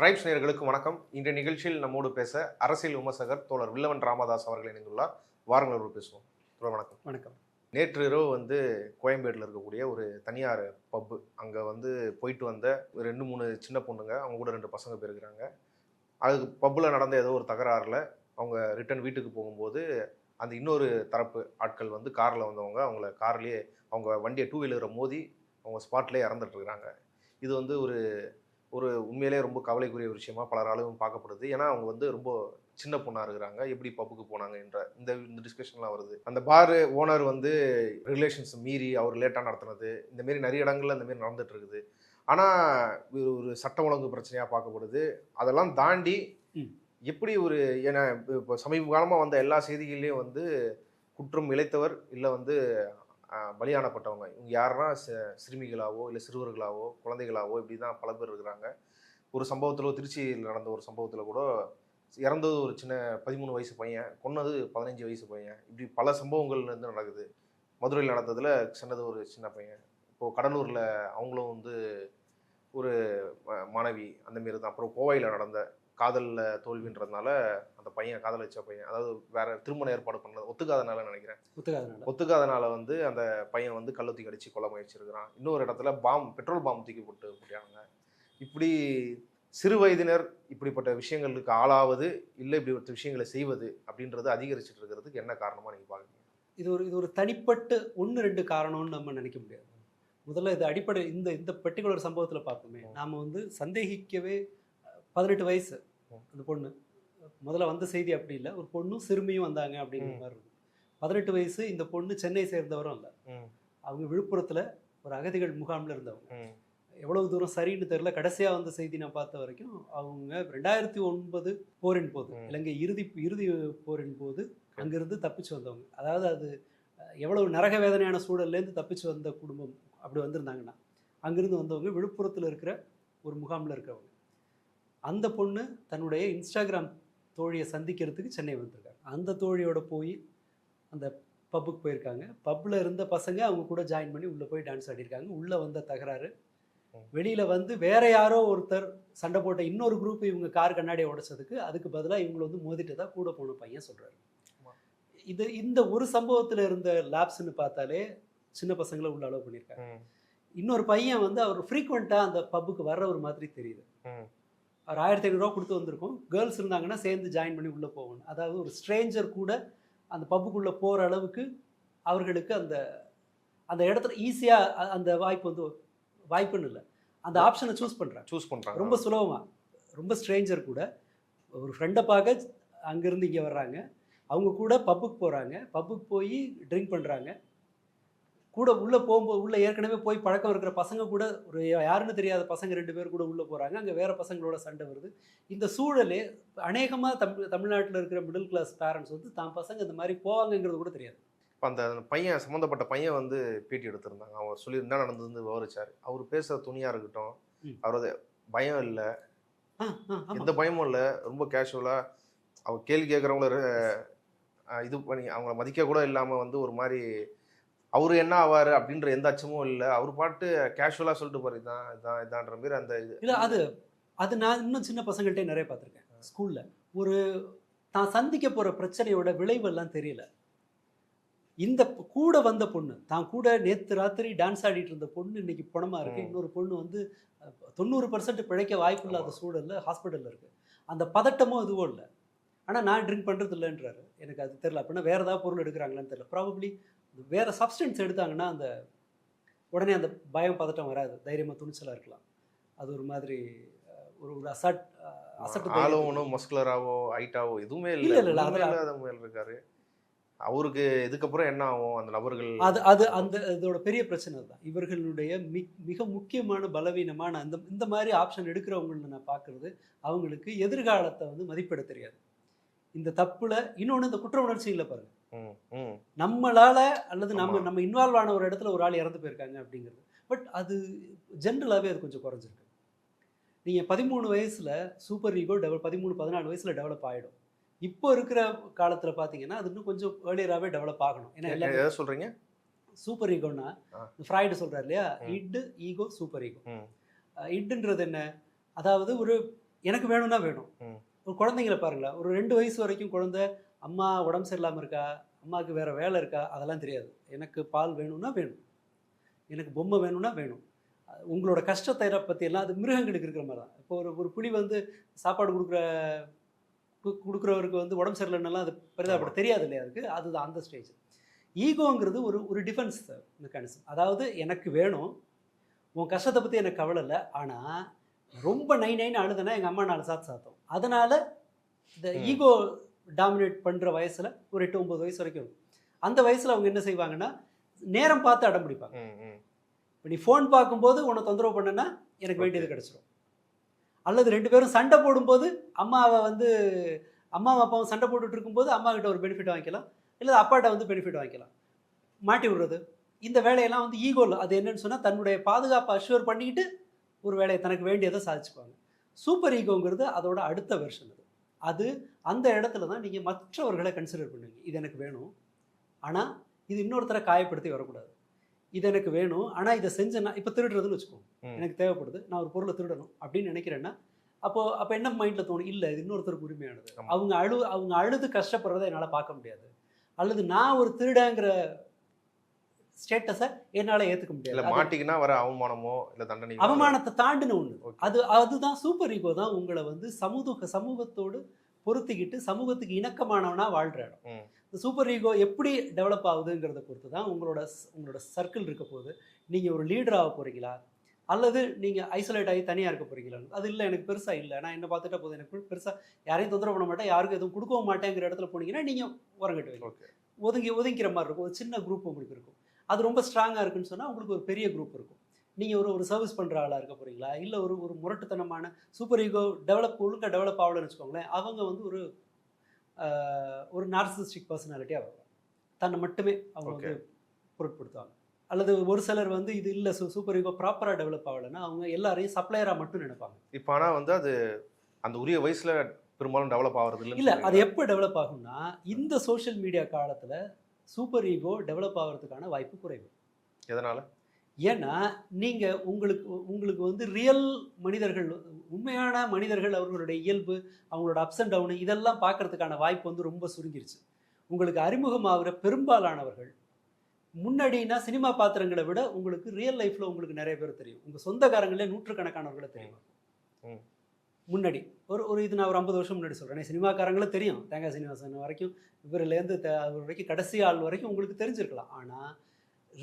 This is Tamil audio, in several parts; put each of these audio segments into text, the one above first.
ட்ரைப்ஸ் நேயர்களுக்கு வணக்கம். இன்றைய நிகழ்ச்சியில் நம்மோடு பேச அரசியல் விமர்சகர் தோழர் வில்லவன் ராமதாஸ் அவர்கள் இணைந்துள்ளார். வாருங்கள் அவர்கள் பேசுவோம். தோழர் வணக்கம். வணக்கம். நேற்று இரவு கோயம்பேட்டில் இருக்கக்கூடிய ஒரு தனியார் பப்பு அங்கே போயிட்டு வந்த ஒரு 2-3 சின்ன பொண்ணுங்க, அவங்க கூட 2 பசங்க போயிருக்கிறாங்க. அது பப்பில் நடந்த ஏதோ ஒரு தகராறில் அவங்க ரிட்டர்ன் வீட்டுக்கு போகும்போது அந்த இன்னொரு தரப்பு ஆட்கள் காரில் வந்தவங்க அவங்கள கார்லேயே அவங்க வண்டியை 2 வீலரை மோதி அவங்க ஸ்பாட்லேயே இறந்துட்டு இருக்கிறாங்க. இது ஒரு ஒரு உண்மையிலே ரொம்ப கவலைக்குரிய ஒரு விஷயமா பலராலும் பார்க்கப்படுது. ஏன்னா அவங்க ரொம்ப சின்ன பொண்ணாக இருக்கிறாங்க. எப்படி பப்புக்கு போனாங்க என்ற இந்த டிஸ்கஷன்லாம் வருது. அந்த பார் ஓனர் ரிலேஷன்ஸ் மீறி அவர் லேட்டாக நடத்துனது, இந்தமாரி நிறைய இடங்கள்ல இந்தமாரி நடந்துட்டு இருக்குது. ஆனால் ஒரு சட்ட ஒழுங்கு பிரச்சனையாக பார்க்கப்படுது. அதெல்லாம் தாண்டி எப்படி ஏன்னா இப்போ சமீப காலமாக வந்த எல்லா செய்திகள்லையும் குற்றம் இழைத்தவர் இல்லை பலியானப்பட்டவங்க இவங்க யாருன்னா சிறுமிகளாவோ இல்லை சிறுவர்களாவோ குழந்தைகளாவோ இப்படி தான் பல பேர் இருக்கிறாங்க. ஒரு சம்பவத்தில் திருச்சியில் நடந்த ஒரு சம்பவத்தில் கூட இறந்தது ஒரு சின்ன 13 வயசு பையன், கொன்னது 15 வயசு பையன், இப்படி பல சம்பவங்கள் நடக்குது. மதுரையில் நடந்ததில் சின்னது ஒரு சின்ன பையன். இப்போது கடலூரில் அவங்களும் ஒரு மாணவி அந்தமாரி தான். அப்புறம் கோவையில் நடந்த காதலில் தோல்வின்றதுனால அந்த பையன் காதலிச்ச பையன், அதாவது வேற திருமண ஏற்பாடு பண்ணது ஒத்துக்காதனால நினைக்கிறேன், ஒத்துக்காதனால அந்த பையன் கள்ளத்தூக்கி அடிச்சு கொலை முயற்சிருக்கிறான். இன்னொரு இடத்துல பெட்ரோல் பாம் தூக்கி போட்டாங்க. இப்படி சிறு வயதினர் இப்படிப்பட்ட விஷயங்களுக்கு ஆளாவது இல்லை இப்படிப்பட்ட விஷயங்களை செய்வது அப்படின்றது அதிகரிச்சுட்டு இருக்கிறதுக்கு என்ன காரணமா நீங்க பாக்குறீங்க? இது ஒரு தனிப்பட்டு 1-2 காரணம்னு நம்ம நினைக்க முடியாது. முதல்ல இது அடிப்படை இந்த பர்டிகுலர் சம்பவத்தில் பார்ப்போமே, நாம சந்தேகிக்கவே 18 வயசு அந்த பொண்ணு, முதல்ல வந்த செய்தி அப்படி இல்லை, ஒரு பொண்ணும் சிறுமியும் வந்தாங்க அப்படிங்கிற மாதிரி இருக்கும். 18 வயசு. இந்த பொண்ணு சென்னை சேர்ந்தவரும் இல்லை, அவங்க விழுப்புரத்தில் ஒரு அகதிகள் முகாமில் இருந்தவங்க. எவ்வளவு தூரம் சரின்னு தெரியல. கடைசியாக வந்த செய்தி நான் பார்த்த வரைக்கும் அவங்க 2009 போரின் போது, இலங்கை இறுதி போரின் போது அங்கிருந்து தப்பிச்சு வந்தவங்க. அதாவது அது எவ்வளவு நரக வேதனையான சூழல்லேருந்து தப்பிச்சு வந்த குடும்பம் அப்படி வந்திருந்தாங்கன்னா, அங்கிருந்து வந்தவங்க விழுப்புரத்தில் இருக்கிற ஒரு முகாமில் இருக்கிறவங்க. அந்த பொண்ணு தன்னுடைய இன்ஸ்டாகிராம் தோழியை சந்திக்கிறதுக்கு சென்னை வந்திருக்காங்க. அந்த தோழியோட போய் அந்த பப்புக்கு போயிருக்காங்க. பப்பில் இருந்த பசங்க அவங்க கூட ஜாயின் பண்ணி உள்ளே போய் டான்ஸ் ஆடிருக்காங்க. உள்ளே வந்த தகராறு, வெளியில் வேற யாரோ ஒருத்தர் சண்டை போட்ட இன்னொரு குரூப் இவங்க கார் கண்ணாடியை உடைச்சதுக்கு அதுக்கு பதிலாக இவங்களை மோதிட்டு தான் கூட போன பையன் சொல்கிறாரு. இந்த ஒரு சம்பவத்தில் இருந்த லேப்ஸ்ன்னு பார்த்தாலே சின்ன பசங்களை உள்ள அலோவ் பண்ணியிருக்காங்க. இன்னொரு பையன் அவர் ஃப்ரீக்வெண்ட்டாக அந்த பப்புக்கு வர்ற ஒரு மாதிரி தெரியுது. அவர் 1500 ரூபா கொடுத்து வந்திருக்கோம். கேர்ள்ஸ் இருந்தாங்கன்னா சேர்ந்து ஜாயின் பண்ணி உள்ளே போகணும். அதாவது ஒரு ஸ்ட்ரேஞ்சர் கூட அந்த பப்புக்குள்ளே போகிற அளவுக்கு அவர்களுக்கு அந்த அந்த இடத்துல ஈஸியாக அந்த வாய்ப்புன்னு இல்லை, அந்த ஆப்ஷனை சூஸ் பண்ணுறாங்க ரொம்ப சுலபமாக. ரொம்ப ஸ்ட்ரேஞ்சர் கூட ஒரு ஃப்ரெண்டை பார்க்க அங்கேருந்து இங்கே வர்றாங்க, அவங்க கூட பப்புக்கு போகிறாங்க, பப்புக்கு போய் ட்ரிங்க் பண்ணுறாங்க. கூட உள்ளே போகும்போது உள்ளே ஏற்கனவே போய் பழக்கம் இருக்கிற பசங்க கூட ஒரு யாருன்னு தெரியாத பசங்க 2 பேர் கூட உள்ளே போகிறாங்க. அங்கே வேறு பசங்களோட சண்டை வருது. இந்த சூழலே அநேகமாக தமிழ்நாட்டில் இருக்கிற மிடில் கிளாஸ் பேரண்ட்ஸ் தான் பசங்க இந்த மாதிரி போவாங்கங்கிறது கூட தெரியாது. இப்போ அந்த பையன் சம்மந்தப்பட்ட பையன் பேட்டி எடுத்திருந்தாங்க. அவர் சொல்லி என்ன நடந்ததுன்னு விவரிச்சார். அவர் பேசுகிற துணியாக இருக்கட்டும், அவரது பயம் இல்லை, எந்த பயமும் இல்லை, ரொம்ப கேஷுவலாக அவர் கேள்வி கேட்குறவங்கள இது பண்ணி அவங்கள மதிக்க கூட இல்லாமல் ஒரு மாதிரி அவர் என்ன ஆவார் அப்படின்ற எந்த அச்சமும் இல்லை. அவர் பாட்டு கேஷுவலாக சொல்லிட்டு போகிற இதான்ற மாதிரி அந்த இது இல்லை. அது நான் இன்னும் சின்ன பசங்கள்கிட்டே நிறைய பார்த்துருக்கேன். ஸ்கூலில் தான் சந்திக்க போகிற பிரச்சனையோட விளைவெல்லாம் தெரியல. இந்த கூட வந்த பொண்ணு, தான் கூட நேற்று ராத்திரி டான்ஸ் ஆடிட்டு இருந்த பொண்ணு இன்னைக்கு பணமாக இருக்குது. இன்னொரு பொண்ணு 90% பிழைக்க வாய்ப்பு இல்லாத சூழலில் ஹாஸ்பிட்டலில் இருக்குது. அந்த பதட்டமோ இதுவோ இல்லை. ஆனால் நான் ட்ரிங்க் பண்ணுறது இல்லைன்றாரு. எனக்கு அது தெரில. அப்படின்னா வேறு ஏதாவது பொருள் எடுக்கிறாங்களான்னு தெரியல. ப்ராபப்ளி வேறு சப்ஸ்டன்ஸ் எடுத்தாங்கன்னா அந்த உடனே அந்த பயம் பதட்டம் வராது, தைரியமாக துணிச்சலாக இருக்கலாம். அது ஒரு மாதிரி ஒரு ஆளவனோ மஸ்குலராவோ ஹைட்டாவோ எதுவுமே இல்லை இருக்காரு. அவருக்கு இதுக்கப்புறம் என்ன ஆகும் அந்த நபர்கள்? இதோட பெரிய பிரச்சனை தான். இவர்களுடைய மிக முக்கியமான பலவீனமான இந்த மாதிரி ஆப்ஷன் எடுக்கிறவங்கள நான் பார்க்குறது, அவங்களுக்கு எதிர்காலத்தை மதிப்பிட தெரியாது. இந்த தப்புல இன்னொன்று, இந்த குற்ற உணர்ச்சிகளை பாருங்க, நம்மளால அல்லது நம்ம இன்வால்வ் ஆன ஒரு இடத்துல ஒரு ஆள் இறந்து போயிருக்காங்க அப்படிங்கிறது. பட் அது ஜென்ரலாகவே அது கொஞ்சம் குறைஞ்சிருக்கு. நீங்கள் 13 வயசுல சூப்பர் ஈகோ 13-14 வயசுல டெவலப் ஆகிடும். இப்போ இருக்கிற காலத்தில் பார்த்தீங்கன்னா அது இன்னும் கொஞ்சம் ஏர்லியராகவே டெவலப் ஆகணும். ஏன்னா எல்லாம் சொல்கிறீங்க சூப்பர் ஈகோன்னா ஃப்ராய்டு சொல்கிறார் இல்லையா, இட் ஈகோ சூப்பர் ஈகோ. இட்ன்றது என்ன? அதாவது ஒரு எனக்கு வேணும்னா வேணும். ம். ஒரு குழந்தைங்கள பாருங்களேன், ஒரு 2 வயசு வரைக்கும் குழந்தை, அம்மா உடம்பு சரியில்லாம இருக்கா, அம்மாவுக்கு வேற வேலை இருக்கா, அதெல்லாம் தெரியாது. எனக்கு பால் வேணும்னா வேணும். எனக்கு பொம்மை வேணும்னா வேணும். உங்களோட கஷ்டத்தை பற்றியெல்லாம் அது மிருகங்களுக்கு இருக்கிற மாதிரி தான். இப்போ ஒரு ஒரு புலி வந்து சாப்பாடு குடுக்குறவருக்கு வந்து உடம்பு சரியில்லைன்னெல்லாம் அது பரிதாபப்பட தெரியாது இல்லையா அதுக்கு? அதுதான் அந்த ஸ்டேஜ். ஈகோங்கிறது ஒரு ஒரு டிஃபென்ஸ் மெக்கானிசம். அதாவது எனக்கு வேணும், உன் கஷ்டத்தை பற்றி எனக்கு கவலை இல்லை. ஆனால் ரொம்ப நை நைன்னு அழுதுனா எங்கள் அம்மா 4 சாத்து சாத்தும். அதனால் இந்த ஈகோ டாமினேட் பண்ணுற வயசில் ஒரு 8, 9 வயசு வரைக்கும் இருக்கும். அந்த வயசில் அவங்க என்ன செய்வாங்கன்னா, நேரம் பார்த்து அடம் பிடிப்பாங்க. இப்போ நீ ஃபோன் பார்க்கும்போது உன்னை தொந்தரவு பண்ணனா எனக்கு வேண்டியது கிடச்சிரும். அல்லது 2 பேரும் சண்டை போடும்போது அம்மாவும் அப்பாவும் சண்டை போட்டுட்டு இருக்கும்போது அம்மா கிட்ட ஒரு பெனிஃபிட் வாங்கிக்கலாம், இல்லை அப்பாட்ட வந்து பெனிஃபிட் வாங்கிக்கலாம். மாட்டி விடுறது இந்த வேலையெல்லாம் வந்து ஈகோவில் அது என்னன்னு சொன்னால் தன்னுடைய பாதுகாப்பை அஷ்யூர் பண்ணிக்கிட்டு ஒரு வேலையை தனக்கு வேண்டியதை சாதிச்சுக்குவாங்க. சூப்பர் ஈகோங்கிறது அதோட அடுத்த வெர்ஷன். அது அந்த இடத்துல தான் நீங்கள் மற்றவர்களை கன்சிடர் பண்ணுவீங்க. இது எனக்கு வேணும், ஆனால் இது இன்னொருத்தரை காயப்படுத்தி வரக்கூடாது. இது எனக்கு வேணும், ஆனால் இதை செஞ்சேன்னா இப்போ திருடுறதுன்னு வச்சுக்கோங்க. எனக்கு தேவைப்படுது, நான் ஒரு பொருளை திருடணும் அப்படின்னு நினைக்கிறேன்னா அப்போ என்ன மைண்டில் தோணும், இல்லை இது இன்னொருத்தருக்கு உரிமையானது. அவங்க அழுது கஷ்டப்படுறதை என்னால் பார்க்க முடியாது, அல்லது நான் ஒரு திருடங்கிற ஸ்டேட்டஸை என்னால் ஏற்றுக்க முடியாது. மாட்டிக்கினா வர அவமானமோ இல்லை தண்டனை, அவமானத்தை தாண்டின ஒன்று அதுதான் சூப்பர் ஈகோ தான் உங்களை வந்து சமூகத்தோடு பொருத்திக்கிட்டு சமூகத்துக்கு இணக்கமானவனா வாழ்கிற இடம். இந்த சூப்பர் ஈகோ எப்படி டெவலப் ஆகுதுங்கிறத பொறுத்து தான் உங்களோட சர்க்கிள் இருக்க போகுது. நீங்கள் ஒரு லீடர் ஆக போகிறீங்களா, அல்லது நீங்கள் ஐசோலேட் ஆகி தனியாக இருக்க போகிறீங்களா? அது இல்லை, எனக்கு பெருசாக இல்லை, நான் என்ன பார்த்துட்டா போதும், எனக்கு பெருசாக யாரையும் தொந்தரவு பண்ண மாட்டேன், யாருக்கும் எதுவும் கொடுக்கவும் மாட்டேங்கிற இடத்துல போனீங்கன்னா நீங்கள் உரங்கட்டுவீங்க. ஒதுங்கிக்கிற மாதிரி இருக்கும். ஒரு சின்ன குரூப் உங்களுக்கு இருக்கும். அது ரொம்ப ஸ்ட்ராங்காக இருக்குன்னு சொன்னால் உங்களுக்கு ஒரு பெரிய குரூப் இருக்கும். நீங்கள் ஒரு சர்வீஸ் பண்ணுற ஆளாக இருக்க போகிறீங்களா, இல்லை ஒரு முரட்டுத்தனமான சூப்பர் ஈகோ ஒழுங்காக டெவலப் ஆகலன்னு வச்சுக்கோங்களேன், அவங்க வந்து ஒரு நார்சிசிஸ்டிக் பர்சனாலிட்டியாக வருவாங்க. தன்னை மட்டுமே அவங்க வந்து பொருட்படுத்துவாங்க. அல்லது ஒரு சிலர் வந்து இது இல்லை சூப்பர் ஈகோ ப்ராப்பராக டெவலப் ஆகலைன்னா அவங்க எல்லாரையும் சப்ளையராக மட்டும் நினைப்பாங்க. இப்போ ஆனால் வந்து அது அந்த உரிய வயசில் பெரும்பாலும் டெவலப் ஆகிறது இல்லை. அது எப்போ டெவலப் ஆகும்னா இந்த சோஷியல் மீடியா காலத்தில் சூப்பர் ஈகோ டெவலப் ஆகிறதுக்கான வாய்ப்பு குறைவு. எதனால்? ஏன்னா நீங்கள் உங்களுக்கு வந்து ரியல் மனிதர்கள், உண்மையான மனிதர்கள், அவர்களுடைய இயல்பு, அவங்களோட அப்ஸ் அண்ட் டவுனு இதெல்லாம் பார்க்கறதுக்கான வாய்ப்பு வந்து ரொம்ப சுருங்கிருச்சு. உங்களுக்கு அறிமுகமாகிற பெரும்பாலானவர்கள் முன்னாடினா சினிமா பாத்திரங்களை விட உங்களுக்கு ரியல் லைஃப்பில் உங்களுக்கு நிறைய பேர் தெரியும். உங்கள் சொந்தக்காரங்களே நூற்றுக்கணக்கானவர்களை தெரியும். முன்னாடி இது நான் ஒரு 50 வருஷம் முன்னாடி சொல்கிறேன். சினிமாக்காரங்களே தெரியும், தேங்காய் சீனிவாசன் வரைக்கும், இவரிலேருந்து அவர் வரைக்கும் கடைசி ஆள் வரைக்கும் உங்களுக்கு தெரிஞ்சிருக்கலாம். ஆனால்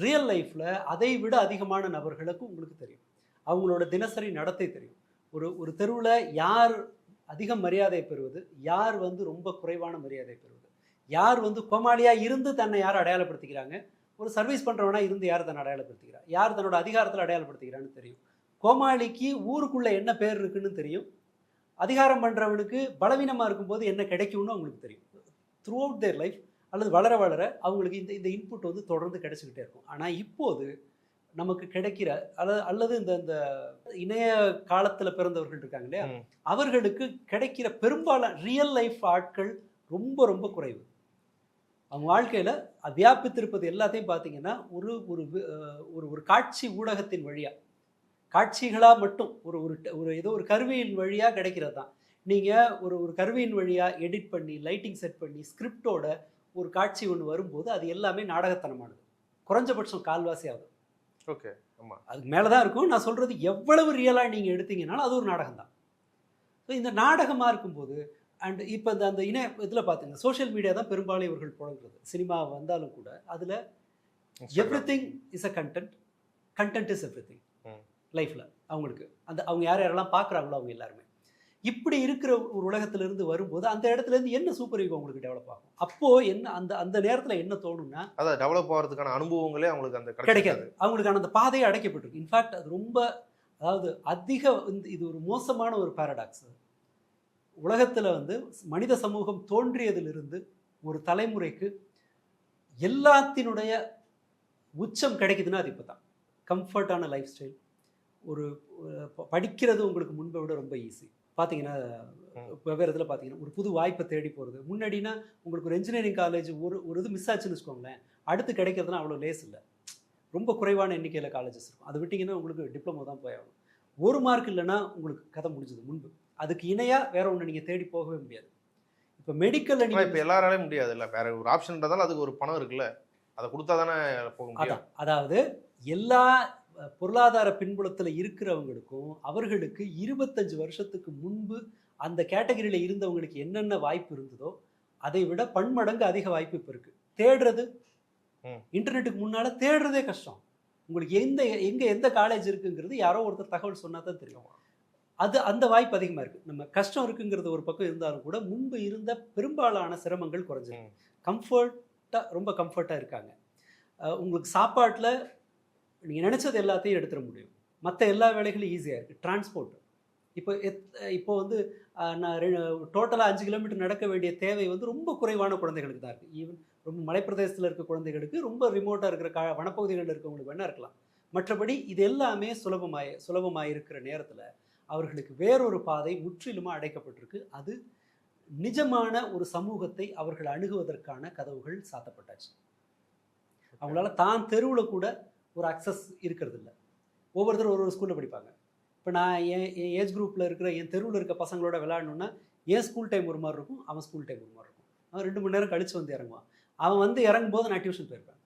ரியல் லைஃப்பில் அதை விட அதிகமான நபர்களுக்கும் உங்களுக்கு தெரியும். அவங்களோட தினசரி நடத்தை தெரியும். ஒரு தெருவில் யார் அதிக மரியாதை பெறுவது, யார் வந்து ரொம்ப குறைவான மரியாதை பெறுவது, யார் வந்து கோமாளியாக இருந்து தன்னை யார் அடையாளப்படுத்திக்கிறாங்க, ஒரு சர்வீஸ் பண்ணுறவனா இருந்து யார் தன்னை அடையாளப்படுத்திக்கிறார், யார் தன்னோட அதிகாரத்தில் அடையாளப்படுத்திக்கிறான்னு தெரியும். கோமாளிக்கு ஊருக்குள்ளே என்ன பேர் இருக்குன்னு தெரியும். அதிகாரம் பண்ணுறவனுக்கு பலவீனமாக இருக்கும்போது என்ன கிடைக்கும்னு அவங்களுக்கு தெரியும். த்ரூ அவுட் தேர் லைஃப் அல்லது வளர வளர அவங்களுக்கு இந்த இன்புட் வந்து தொடர்ந்து கிடைச்சிக்கிட்டே இருக்கும். ஆனால் இப்போது நமக்கு கிடைக்கிற அல்லது இந்த இணைய காலத்தில் பிறந்தவர்கள் இருக்காங்க இல்லையா, அவர்களுக்கு கிடைக்கிற பெரும்பாலான ரியல் லைஃப் ஆட்கள் ரொம்ப ரொம்ப குறைவு. அவங்க வாழ்க்கையில் வியாபித்திருப்பது எல்லாத்தையும் பார்த்தீங்கன்னா ஒரு காட்சி ஊடகத்தின் வழியாக, காட்சிகளாக மட்டும் ஏதோ ஒரு கருவியின் வழியாக கிடைக்கிறது தான். நீங்கள் ஒரு கருவியின் வழியாக எடிட் பண்ணி லைட்டிங் செட் பண்ணி ஸ்கிரிப்டோட ஒரு காட்சி ஒன்று வரும்போது அது எல்லாமே நாடகத்தனமானது. குறைஞ்சபட்சம் கால்வாசி ஆகுது. ஓகே, ஆமாம், அதுக்கு மேலே தான் இருக்கும். நான் சொல்கிறது எவ்வளவு ரியலாக நீங்கள் எடுத்தீங்கன்னாலும் அது ஒரு நாடகம் தான். ஸோ இந்த நாடகமாக இருக்கும்போது அண்ட் இப்போ அந்த இதில் பார்த்தீங்க சோஷியல் மீடியா தான் பெரும்பாலும் இவர்கள் புழங்குறது. சினிமா வந்தாலும் கூட அதில் everything is a content is everything லைஃப்பில். அவங்களுக்கு அவங்க யாரெல்லாம் பார்க்குறாங்களோ அவங்க எல்லாருமே இப்படி இருக்கிற ஒரு உலகத்திலிருந்து வரும்போது அந்த இடத்துலேருந்து என்ன சூப்பர் ஈகோ உங்களுக்கு டெவலப் ஆகும். அப்போது என்ன அந்த நேரத்தில் என்ன தோணும்னா, அதாவது டெவலப் ஆகிறதுக்கான அனுபவங்களே அவங்களுக்கு அந்த கிடைக்காது. அவங்களுக்கான அந்த பாதையை அடைக்கப்பட்டிருக்கு. இன்ஃபேக்ட் அது ரொம்ப இது ஒரு மோசமான ஒரு பாரடாக்ஸ். உலகத்தில் வந்து மனித சமூகம் தோன்றியதிலிருந்து ஒரு தலைமுறைக்கு எல்லாத்தினுடைய உச்சம் கிடைக்குதுன்னா அது இப்போ தான். கம்ஃபர்டான லைஃப் ஸ்டைல், படிக்கிறது உங்களுக்கு முன்பை விட ரொம்ப ஈஸி. பார்த்தீங்கன்னா வெவ்வேறு இதில் பார்த்தீங்கன்னா ஒரு புது வாய்ப்பை தேடி போகிறது. முன்னாடினா உங்களுக்கு ஒரு இன்ஜினியரிங் காலேஜ் ஒரு இது மிஸ் ஆச்சுன்னு வச்சுக்கோங்களேன், அடுத்து கிடைக்கிறதுனா அவ்வளோ லேஸ் இல்லை. ரொம்ப குறைவான எண்ணிக்கையில் காலேஜஸ் இருக்கும். அதை விட்டிங்கன்னா உங்களுக்கு டிப்ளமோ தான் போய் ஆகும். 1 மார்க் இல்லைன்னா உங்களுக்கு கதை முடிஞ்சது முன்பு. அதுக்கு இணையா வேற ஒன்று நீங்க தேடி போகவே முடியாது. இப்போ மெடிக்கல்ல ஆனா நீங்க இப்ப எல்லாராலையும் முடியாது இல்ல, வேற ஒரு ஆப்ஷன்றதால அதுக்கு ஒரு பணம் இருக்குல்ல, அதை கொடுத்தா தானே போக முடியும். அதான் அதாவது எல்லா பொருளாதார பின்புலத்தில் இருக்கிறவங்களுக்கும் அவர்களுக்கு 25 வருஷத்துக்கு முன்பு அந்த கேட்டகரியில இருந்தவங்களுக்கு என்னென்ன வாய்ப்பு இருந்ததோ அதை விட பன்மடங்கு அதிக வாய்ப்பு இப்போ இருக்கு. தேடுறது இன்டர்நெட்டுக்கு முன்னால தேடுறதே கஷ்டம். உங்களுக்கு எந்த காலேஜ் இருக்குங்கிறது யாரோ ஒருத்தர் தகவல் சொன்னா தான் தெரியும். அது அந்த வாய்ப்பு அதிகமாக இருக்குது. நம்ம கஷ்டம் இருக்குங்கிறது ஒரு பக்கம் இருந்தாலும் கூட முன்பு இருந்த பெரும்பாலான சிரமங்கள் குறைஞ்சிருக்கு. கம்ஃபர்ட்டாக ரொம்ப கம்ஃபர்ட்டாக இருக்காங்க. உங்களுக்கு சாப்பாட்டில் நீங்கள் நினச்சது எல்லாத்தையும் எடுத்துட முடியும். மற்ற எல்லா வேலைகளும் ஈஸியாக இருக்குது. டிரான்ஸ்போர்ட் இப்போ வந்து நான் டோட்டலாக 5 கிலோமீட்டர் நடக்க வேண்டிய தேவை வந்து ரொம்ப குறைவான குழந்தைகளுக்கு தான் இருக்குது. ஈவன் ரொம்ப மலைப்பிரதேசத்தில் இருக்க குழந்தைகளுக்கு, ரொம்ப ரிமோட்டாக இருக்கிற வனப்பகுதிகளில் இருக்கவங்களுக்கு வேணா இருக்கலாம். மற்றபடி இது எல்லாமே சுலபமாக இருக்கிற நேரத்தில் அவர்களுக்கு வேறொரு பாதை முற்றிலுமாக அடைக்கப்பட்டிருக்கு. அது நிஜமான ஒரு சமூகத்தை அவர்கள் அணுகுவதற்கான கதவுகள் சாத்தப்பட்டாச்சு. அவங்களால தான் தெருவில் கூட ஒரு அக்சஸ் இருக்கிறது இல்லை. ஒவ்வொருத்தரும் ஒரு ஸ்கூலில் படிப்பாங்க. இப்போ நான் என் ஏஜ் குரூப்பில் இருக்கிற என் தெருவில் இருக்க பசங்களோட விளையாடணுன்னா என் ஸ்கூல் டைம் ஒரு மாதிரி இருக்கும், அவன் ஸ்கூல் டைம் ஒரு மாதிரி இருக்கும். அவன் 2 மணி நேரம் கழித்து வந்து இறங்குவான். அவன் வந்து இறங்கும்போது நான் டியூஷன் போயிருப்பேன்.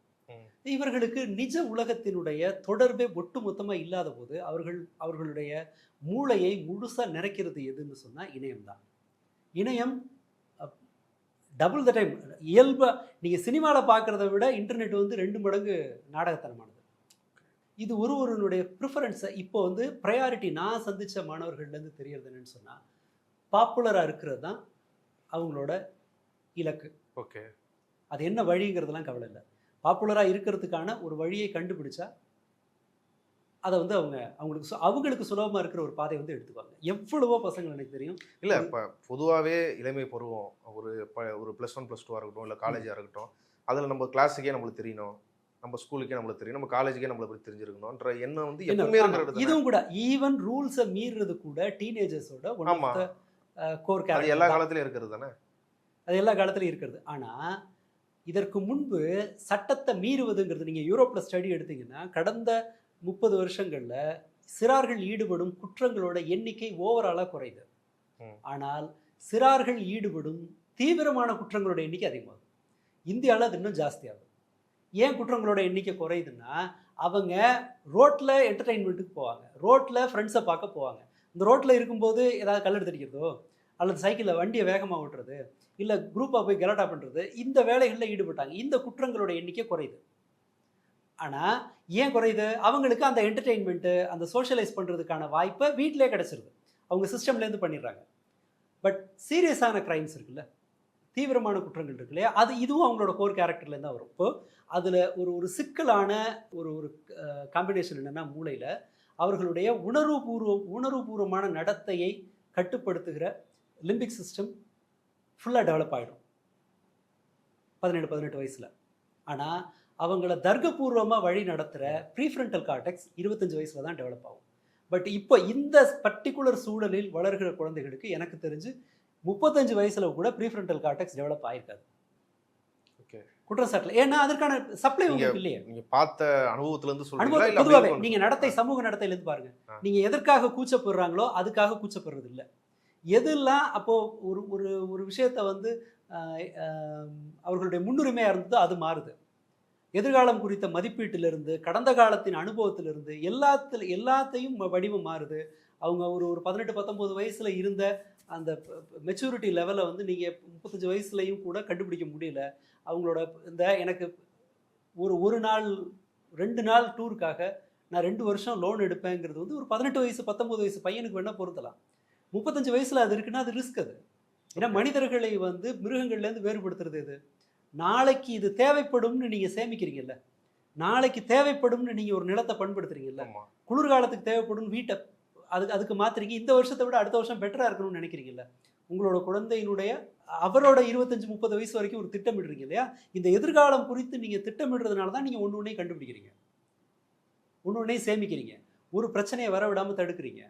இவர்களுக்கு நிஜ உலகத்தினுடைய தொடர்பே ஒட்டு மொத்தமாக இல்லாத போது அவர்களுடைய மூளையை முழுசாக நிறைக்கிறது எதுன்னு சொன்னால் இணையம் தான். இணையம் டபுள் த டைம். இயல்பாக நீங்கள் சினிமாவில் பார்க்குறத விட இன்டர்நெட் வந்து 2 மடங்கு நாடகத்தனமானது. இது ஒருவருடைய ப்ரிஃபரன்ஸை இப்போ வந்து ப்ரையாரிட்டி நான் சந்தித்த மாணவர்கள்லேருந்து தெரியறது என்னன்னு சொன்னால், பாப்புலராக இருக்கிறது தான் அவங்களோட இலக்கு. ஓகே, அது என்ன வழிங்கிறதுலாம் கவலை இல்லை. பாப்புலராக இருக்கிறதுக்கான ஒரு வழியை கண்டுபிடிச்சா அதை வந்து அவங்களுக்கு சுலபமாக இருக்கிற ஒரு பாதை வந்து எடுத்துக்குவாங்க. எவ்வளவோ பசங்க எனக்கு தெரியும். இல்லை இப்போ பொதுவாகவே இளமை பருவம் ஒரு +1 +2 இருக்கட்டும், இல்லை காலேஜாக இருக்கட்டும், அதில் நம்ம கிளாஸுக்கே நம்மளுக்கு தெரியணும், நம்ம ஸ்கூலுக்கே நம்மளுக்கு தெரியும், நம்ம காலேஜுக்கே நம்மளை பற்றி தெரிஞ்சிருக்கணும்ன்ற எண்ணம் வந்து எப்பவுமே இருக்கிறது. இதுவும் கூட ஈவன் ரூல்ஸை மீறுறது கூட டீனேஜர்ஸோட கோர் கேரக்டர். எல்லா காலத்திலையும் இருக்கிறது தானே. அது எல்லா காலத்திலையும் இருக்கிறது. ஆனால் இதற்கு முன்பு சட்டத்தை மீறுவதுங்கிறது நீங்கள் யூரோப்பில் ஸ்டடி எடுத்தீங்கன்னா கடந்த 30 வருஷங்களில் சிறார்கள் ஈடுபடும் குற்றங்களோட எண்ணிக்கை ஓவராலாக குறையுது. ஆனால் சிறார்கள் ஈடுபடும் தீவிரமான குற்றங்களோட எண்ணிக்கை அதிகமாகும். இந்தியாவில் அது இன்னும் ஜாஸ்தியாகும். ஏன் குற்றங்களோட எண்ணிக்கை குறையுதுன்னா, அவங்க ரோட்டில் என்டர்டெயின்மெண்ட்டுக்கு போவாங்க, ரோட்டில் ஃப்ரெண்ட்ஸை பார்க்க போவாங்க. இந்த ரோட்டில் இருக்கும்போது ஏதாவது கல்லெடுத்து அடிக்கிறதோ அல்லது சைக்கிளில் வண்டியை வேகமாக ஓட்டுறது இல்லை குரூப்பாக போய் கலாட்டா பண்ணுறது, இந்த வேலைகளில் ஈடுபட்டாங்க. இந்த குற்றங்களோட எண்ணிக்கை குறையுது. ஆனால் ஏன் குறையுது? அவங்களுக்கு அந்த என்டர்டெயின்மெண்ட்டு, அந்த சோஷியலைஸ் பண்ணுறதுக்கான வாய்ப்பை வீட்டிலே கிடச்சிருது, அவங்க சிஸ்டம்லேருந்து பண்ணிடுறாங்க. பட் சீரியஸான க்ரைம்ஸ் இருக்குல்ல, தீவிரமான குற்றங்கள் இருக்கு இல்லையா, இதுவும் அவங்களோட கோர் கேரக்டர்லேருந்து தான் வரும். இப்போ அதில் ஒரு சிக்கலான ஒரு காம்பினேஷன் என்னென்னா, மூளையில் அவர்களுடைய உணர்வுபூர்வமான நடத்தையை கட்டுப்படுத்துகிற லிம்பிக் சிஸ்டம் ஃபுல்லாக டெவலப் ஆகிடும் 17-18 வயசில். ஆனால் அவங்கள தர்க்கபூர்வமாக வழி நடத்துகிற ப்ரீஃப்ரண்டல் கார்டெக்ஸ் 25 வயசில் தான் டெவலப் ஆகும். பட் இப்போ இந்த பர்டிகுலர் சூழலில் வளர்கிற குழந்தைகளுக்கு எனக்கு தெரிஞ்சு 35 வயசுல கூட ப்ரீஃப்ரண்டல் கார்டெக்ஸ் டெவலப் ஆயிருக்காது. ஓகே, குற்றச்சாட்டில். ஏன்னா அதற்கான சப்ளை உங்களுக்கு இல்லையே. நீங்க பார்த்த அனுபவத்திலிருந்து சொல்றீங்களா இல்ல பொதுவாகவே நீங்க நடத்தை, சமூக நடத்தையிலிருந்து பாருங்க. நீங்க எதற்காக கூச்சப்படுறாங்களோ அதுக்காக கூச்சப்படுறது இல்லை. எதெல்லாம் அப்போ ஒரு விஷயத்த வந்து அவர்களுடைய முன்னுரிமையாக இருந்ததோ அது மாறுது. எதிர்காலம் குறித்த மதிப்பீட்டிலிருந்து, கடந்த காலத்தின் அனுபவத்திலிருந்து எல்லாத்தையும் வடிவம் மாறுது. அவங்க ஒரு 18-19 வயசுல இருந்த அந்த மெச்சூரிட்டி லெவலை வந்து நீங்கள் 35 வயசுலையும் கூட கண்டுபிடிக்க முடியல. அவங்களோட எனக்கு ஒரு நாள் 2 நாள் டூருக்காக நான் 2 வருஷம் லோன் எடுப்பேங்கிறது வந்து ஒரு 18 வயசு 19 வயசு பையனுக்கு வேணால் பொருத்தலாம். 35 வயசில் அது இருக்குன்னா அது ரிஸ்க். அது ஏன்னா மனிதர்களை வந்து மிருகங்கள்லேருந்து வேறுபடுத்துறது எது? நாளைக்கு இது தேவைப்படும்னு நீங்கள் சேமிக்கிறீங்கல்ல, நாளைக்கு தேவைப்படும்னு நீங்கள் ஒரு நிலத்தை பண்படுத்துறீங்கல்ல, குளிர்காலத்துக்கு தேவைப்படும் வீட்டை அதுக்கு மாத்திரீங்க, இந்த வருஷத்தை விட அடுத்த வருஷம் பெட்டராக இருக்கணும்னு நினைக்கிறீங்கல்ல. உங்களோட குழந்தையினுடைய அவரோட 25-30 வயசு வரைக்கும் ஒரு திட்டமிடுறீங்க இல்லையா? இந்த எதிர்காலம் குறித்து நீங்கள் திட்டமிடுறதுனால தான் நீங்கள் ஒன்று ஒன்றே கண்டுபிடிக்கிறீங்க, ஒன்று ஒன்றே சேமிக்கிறீங்க, ஒரு பிரச்சனையை வர விடாமல் தடுக்கிறீங்க,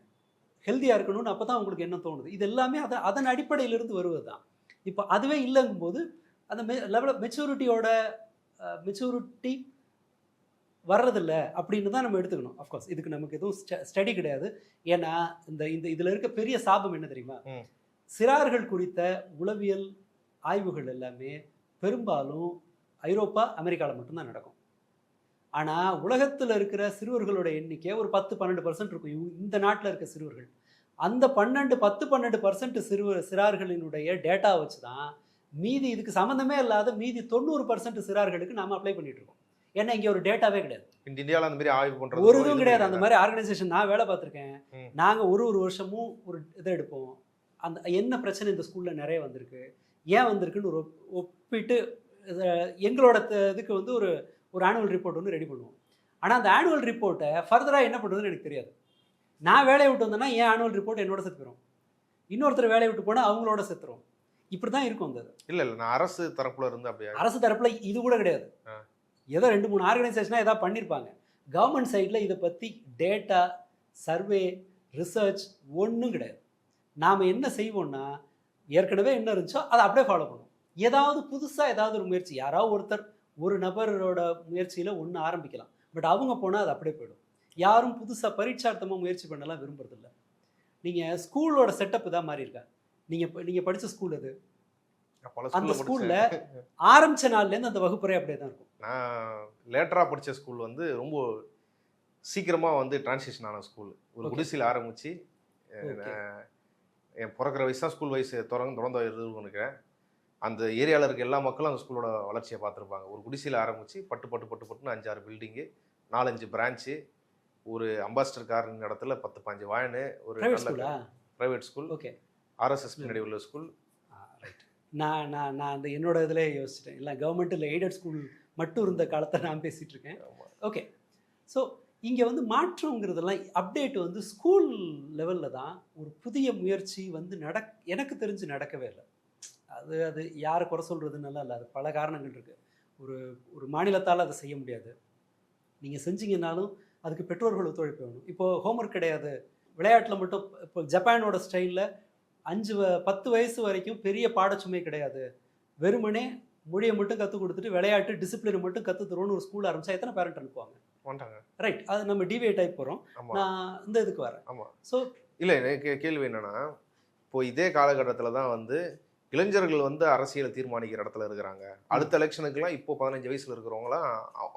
ஹெல்த்தியாக இருக்கணும்னு. அப்போ தான் உங்களுக்கு என்ன தோணுது? இது எல்லாமே அதன் அடிப்படையிலிருந்து வருவது தான். இப்போ அதுவே இல்லைங்கும்போது அந்த லெவல் மெச்சூரிட்டி வர்றதில்ல அப்படின்னு தான் நம்ம எடுத்துக்கணும். அஃப்கோர்ஸ் இதுக்கு நமக்கு எதுவும் ஸ்டடி கிடையாது. ஏன்னா இந்த இந்த இதில் இருக்க பெரிய சாபம் என்ன தெரியுமா? சிறார்கள் குறித்த உளவியல் ஆய்வுகள் எல்லாமே பெரும்பாலும் ஐரோப்பா, அமெரிக்காவில் மட்டும்தான் நடக்கும். ஆனால் உலகத்தில் இருக்கிற சிறுவர்களோட எண்ணிக்கை ஒரு 10-12% இருக்கும். இந்த நாட்டில் இருக்க சிறுவர்கள் அந்த 10-12% சிறார்களினுடைய டேட்டா வச்சு தான் மீதி இதுக்கு சம்மந்தமே இல்லாத மீதி 90% சிறார்களுக்கு நாம் அப்ளை பண்ணிட்டு இருக்கோம். ஏன்னா இங்கே ஒரு டேட்டாவே கிடையாது. இந்தியாவில் அந்த மாதிரி ஆய்வு பண்ணுறது ஒரு இதுவும் கிடையாது. அந்த மாதிரி ஆர்கனைசேஷன் நான் வேலை பார்த்துருக்கேன். நாங்கள் ஒரு வருஷமும் ஒரு இதை எடுப்போம். அந்த என்ன பிரச்சனை இந்த ஸ்கூலில் நிறைய வந்திருக்கு, ஏன் வந்திருக்குன்னு ஒரு ஒப்பிட்டு எங்களோட இதுக்கு வந்து ஒரு ஆனுவல் ரிப்போர்ட் ஒன்று ரெடி பண்ணுவோம். ஆனால் அந்த ஆனுவல் ரிப்போர்ட்டை ஃபர்தராக என்ன பண்ணுறதுன்னு எனக்கு தெரியாது. நான் வேலையை விட்டு வந்தேன்னா என் ஆனுவல் ரிப்போர்ட் என்னோட செத்துரும், இன்னொருத்தர் வேலையை விட்டு போனால் அவங்களோட செத்துரும். இப்படி தான் இருக்கும். அந்த இல்லை நான் அரசு தரப்புல இருந்து அப்படியே அரசு தரப்புல இது கூட கிடையாது. ஏதோ 2-3 ஆர்கனைசேஷனாக ஏதாவது பண்ணியிருப்பாங்க. கவர்மெண்ட் சைடில் இதை பற்றி டேட்டா, சர்வே, ரிசர்ச் ஒன்றும் கிடையாது. நாம் என்ன செய்வோம்னா ஏற்கனவே என்ன இருந்துச்சோ அதை அப்படியே ஃபாலோ பண்ணுவோம். ஏதாவது புதுசாக ஏதாவது ஒரு முயற்சி, யாராவது ஒருத்தர் ஒரு நபரோட முயற்சியில் ஒன்று ஆரம்பிக்கலாம். பட் அவங்க போனால் அது அப்படியே போயிடும். யாரும் புதுசாக பரீட்சார்த்தமாக முயற்சி பண்ணலாம் விரும்புறதில்ல. நீங்கள் ஸ்கூலோட செட்டப் தான் மாறி இருக்கா. நீங்கள் படித்த ஸ்கூல் அது, அந்த ஸ்கூலில் ஆரம்பித்த நாள்லேருந்து அந்த வகுப்பறை அப்படியே தான் இருக்கும். நான் லேட்டராக படித்த ஸ்கூல் வந்து ரொம்ப சீக்கிரமாக வந்து டிரான்சிஷன் ஆன ஸ்கூல். ஒரு குடிசையில் ஆரம்பித்து என் பிறக்கிற வயசு தான் ஸ்கூல் வயசு தொடர்ந்து நினைக்கிறேன். அந்த ஏரியாவில் இருக்க எல்லா மக்களும் அந்த ஸ்கூலோட வளர்ச்சியை பார்த்துருப்பாங்க. ஒரு குடிசையில் ஆரம்பித்து பட்டுன்னு 5-6 பில்டிங்கு, 4-5 பிரான்ச்சு, ஒரு அம்பாஸ்டர் கார்னு இடத்துல 10-15 வாயனு, ஒரு ப்ரைவேட் ஸ்கூல், ஓகே, RSS பின்னாடி உள்ள ஸ்கூல். ரைட். நான் அந்த என்னோட இதில் யோசிச்சிட்டேன். இல்லை கவர்மெண்ட்டில் எய்டட் ஸ்கூல் மட்டும் இருந்த காலத்தை நான் பேசிகிட்டு இருக்கேன். ஓகே. ஸோ இங்கே வந்து மாற்றங்கிறதெல்லாம் அப்டேட் வந்து ஸ்கூல் லெவலில் தான் ஒரு புதிய முயற்சி வந்து எனக்கு தெரிஞ்சு நடக்கவே இல்லை. அது யாரை குறை சொல்கிறதுனால இல்லை, அது பல காரணங்கள் இருக்குது. ஒரு மாநிலத்தால் அதை செய்ய முடியாது. நீங்கள் செஞ்சீங்கன்னாலும் அதுக்கு பெற்றோர்கள் ஒத்துழைப்பு வேணும். இப்போது ஹோம்ஒர்க் கிடையாது, விளையாட்டில் மட்டும். இப்போ ஜப்பானோட ஸ்டைலில் 5-10 வயசு வரைக்கும் பெரிய பாடச்சுமை கிடையாது, வெறுமனே மொழியை மட்டும் கற்றுக் கொடுத்துட்டு விளையாட்டு டிசிப்ளினை மட்டும் கற்றுத்தருவோன்னு ஒரு ஸ்கூல் ஆரம்பித்தா எத்தனை பேரண்ட் அனுப்புவாங்க? ரைட். அது நம்ம டிவேட் ஆகி போகிறோம். நான் இந்த இதுக்கு வரேன். ஆமாம். ஸோ இல்லை, எனக்கு கேள்வி என்னென்னா, இப்போது இதே காலகட்டத்தில் தான் வந்து இளைஞர்கள் வந்து அரசியலை தீர்மானிக்கிற இடத்துல இருக்கிறாங்க. அடுத்த எலெக்ஷனுக்குலாம் இப்போ 15 வயசில் இருக்கிறவங்களாம்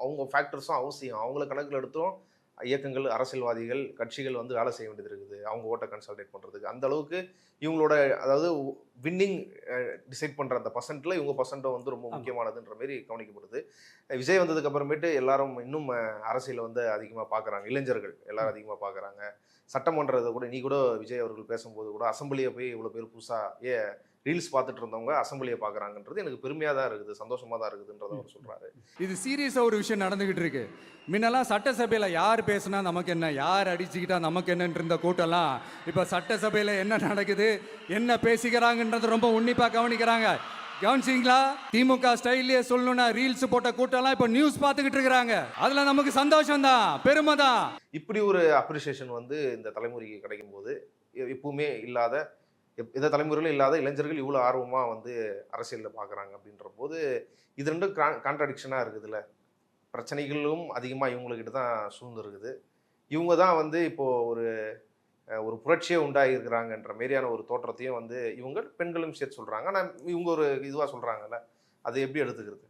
அவங்க ஃபேக்டர்ஸும் அவசியம். அவங்கள கணக்கில் எடுத்தும் இயக்கங்கள், அரசியல்வாதிகள், கட்சிகள் வந்து வேலை செய்ய வேண்டியது இருக்குது, அவங்க ஓட்டை கன்சல்டேட் பண்ணுறதுக்கு. அந்த அளவுக்கு இவங்களோட, அதாவது வின்னிங் டிசைட் பண்ணுற அந்த பர்சன்ட்டில் இவங்க பர்சன்ட்டை வந்து ரொம்ப முக்கியமானதுன்ற மாரி கவனிக்கப்படுது. விஜய் வந்ததுக்கு அப்புறமேட்டு எல்லாரும் இன்னும் அரசியலை வந்து அதிகமாக பார்க்குறாங்க, இளைஞர்கள் எல்லாரும் அதிகமாக பார்க்குறாங்க. சட்டமன்றத்தை கூட நீ கூட விஜய் அவர்கள் பேசும்போது கூட அசம்பிளியை போய் இவ்வளோ பேர் புதுசாக ரீல்ஸ் பார்த்துட்டு இருந்தவங்க அசம்பிளியை பார்க்குறாங்கன்றது எனக்கு பெருமையாக தான் இருக்குது, சந்தோஷமாக தான் இருக்குதுன்றதை அவர் சொல்கிறாரு. இது சீரியஸாக ஒரு விஷயம் நடந்துக்கிட்டு இருக்கு. முன்னெல்லாம் சட்டசபையில் யார் பேசுனா நமக்கு என்ன, யார் அடிச்சுக்கிட்டா நமக்கு என்னன்ற இந்த கூட்டம்லாம் இப்போ சட்டசபையில் என்ன நடக்குது, என்ன பேசிக்கிறாங்கன்றது ரொம்ப உன்னிப்பாக கவனிக்கிறாங்க. கவனிச்சிங்களா? திமுக ஸ்டைல்லையே சொல்லணும்னா ரீல்ஸ் போட்ட கூட்டம்லாம் இப்போ நியூஸ் பார்த்துக்கிட்டு இருக்கிறாங்க. அதில் நமக்கு சந்தோஷம் தான், பெருமை தான். இப்படி ஒரு அப்ரிசியேஷன் வந்து இந்த தலைமுறைக்கு கிடைக்கும் போது எப்பவுமே இல்லாத, இந்த தலைமுறையில் இல்லாத இளைஞர்கள் இவ்வளோ ஆர்வமாக வந்து அரசியலில் பார்க்குறாங்க அப்படின்ற போது இது ரெண்டும் கான்ட்ராடிக்ஷனாக இருக்குதுல்ல. பிரச்சனைகளும் அதிகமாக இவங்கக்கிட்ட தான் சூழ்ந்து இருக்குது. இவங்க தான் வந்து இப்போது ஒரு புரட்சியை உண்டாகிருக்கிறாங்கன்ற மாரியான ஒரு தோற்றத்தையும் வந்து இவங்க பெண்களும் சேர்த்து சொல்கிறாங்க. ஆனால் இவங்க ஒரு இதுவாக சொல்கிறாங்கல்ல, அது எப்படி எடுத்துக்கிறது?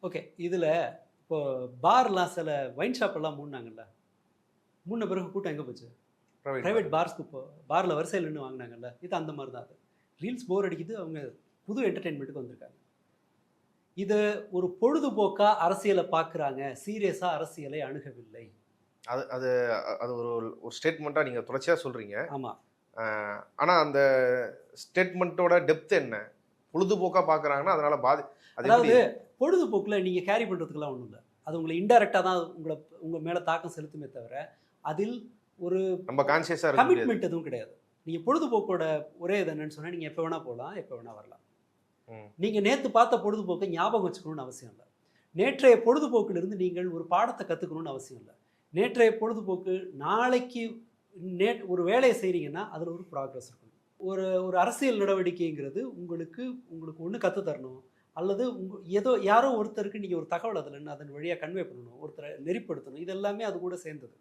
ஓகே. இதில் இப்போது பார்லாம், சில ஒயின் ஷாப்பெல்லாம் மூடினாங்கல்ல, மூணு பிறகு கூட்டம் எங்கே போச்சு? ப்ரைவேட் பார்ஸ்க்கு பாரில் வரிசையில் நின்று வாங்கினாங்கல்ல, இது அந்த மாதிரி தான். அது ரீல்ஸ் போர் அடிக்குது, அவங்க புது என்டர்டெயின்மெண்ட்டுக்கு வந்திருக்காங்க. இது ஒரு பொழுதுபோக்காக அரசியலை பார்க்குறாங்க, சீரியஸாக அரசியலை அணுகவில்லை. அது ஒரு ஸ்டேட்மெண்ட்டாக நீங்கள் தொடர்ச்சியாக சொல்கிறீங்க. ஆமாம். ஆனால் அந்த ஸ்டேட்மெண்ட்டோட டெப்த் என்ன? பொழுதுபோக்காக பார்க்குறாங்கன்னா அதனால் அதாவது பொழுதுபோக்கில் நீங்கள் கேரி பண்ணுறதுக்கெல்லாம் ஒன்றும் இல்லை. அது உங்களை இன்டெரக்டாக தான் உங்கள் மேலே தாக்கம் செலுத்துமே தவிர அதில் ஒரு நம்ம கான்சியஸாக கமிட்மெண்ட் எதுவும் கிடையாது. நீங்கள் பொழுதுபோக்கோட ஒரே இது என்னன்னு சொன்னால், நீங்கள் எப்போ வேணால் போகலாம், எப்போ வேணால் வரலாம். நீங்கள் நேற்று பார்த்த பொழுதுபோக்கை ஞாபகம் வச்சுக்கணும்னு அவசியம் இல்லை. நேற்றைய பொழுதுபோக்கிலிருந்து நீங்கள் ஒரு பாடத்தை கற்றுக்கணும்னு அவசியம் இல்லை. நேற்றைய பொழுதுபோக்கு நாளைக்கு ஒரு வேலையை செய்கிறீங்கன்னா அதில் ஒரு ப்ராக்ரஸ் இருக்கணும். ஒரு அரசியல் நடவடிக்கைங்கிறது உங்களுக்கு ஒன்று கற்றுத்தரணும், அல்லது ஏதோ யாரோ ஒருத்தருக்கு நீங்கள் ஒரு தகவல் அதில் அதன் வழியாக கன்வே பண்ணணும், ஒருத்தரை நெறிப்படுத்தணும், இது எல்லாமே அது கூட சேர்ந்தது.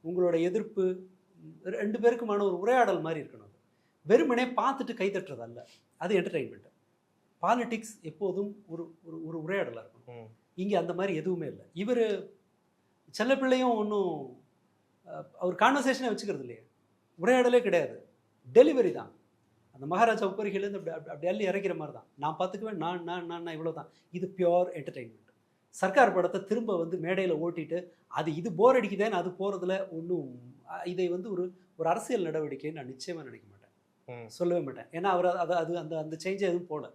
உங்களோட எதிர்ப்பு 2 பேருக்குமான ஒரு உரையாடல் மாதிரி இருக்கணும். அது வெறுமனே பார்த்துட்டு கைத்தட்டுறது அல்ல, அது என்டர்டெயின்மெண்ட். பாலிடிக்ஸ் எப்போதும் ஒரு ஒரு ஒரு உரையாடலாக இருக்கும். இங்கே அந்த மாதிரி எதுவுமே இல்லை. இவர் செல்லப்பிள்ளையும் ஒன்றும் அவர் கான்வர்சேஷனே வச்சுக்கிறது இல்லையே, உரையாடலே கிடையாது, டெலிவரி தான். அந்த மகாராஜா உப்பரிகையிலேருந்து அப்படி அள்ளி இறக்கிற மாதிரி தான். நான் பார்த்துக்குவேன், நான் இவ்வளோ தான். இது பியோர் என்டர்டெயின்மெண்ட். சர்க்கார் படத்தை திரும்ப வந்து மேடையில் ஓட்டிட்டு இது போர் அடிக்குதேன்னு அது போகிறதுல ஒன்றும் இதை வந்து ஒரு ஒரு அரசியல் நடவடிக்கைன்னு நான் நிச்சயமாக நினைக்க மாட்டேன், சொல்லவே மாட்டேன். ஏன்னா அவர் அந்த சேஞ்சை எதுவும் போகல,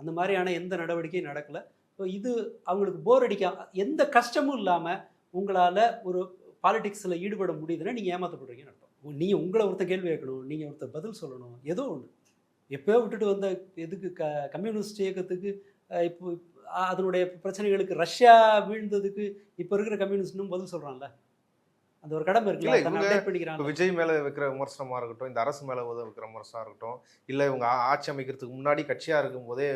அந்த மாதிரியான எந்த நடவடிக்கையும் நடக்கலை. ஸோ இது அவங்களுக்கு போர் அடிக்க எந்த கஷ்டமும் இல்லாமல் உங்களால் ஒரு பாலிடிக்ஸில் ஈடுபட முடியுதுன்னா நீங்கள் ஏமாற்றப்படுறீங்கன்னு அர்த்தம். நீங்கள் உங்களை ஒருத்தர் கேள்வி கேட்கணும், நீங்கள் ஒருத்தர் பதில் சொல்லணும், ஏதோ ஒன்று. எப்போயோ விட்டுட்டு வந்த எதுக்கு கம்யூனிஸ்ட் இயக்கத்துக்கு இப்போ அதனுடைய பிரச்சனைகளுக்கு ரஷ்யா வீழ்ந்ததுக்கு இப்போ இருக்கிற கம்யூனிஸ்ட்னும் பதில் சொல்கிறான்ல, அந்த ஒரு கடமை இருக்குல்ல. விஜய் மேலே வைக்கிற விமர்சனமாக இருக்கட்டும், இந்த அரசு மேலே வைக்கிற விமர்சனமாக இருக்கட்டும், இல்லை இவங்க ஆட்சி அமைக்கிறதுக்கு முன்னாடி கட்சியாக இருக்கும் போதே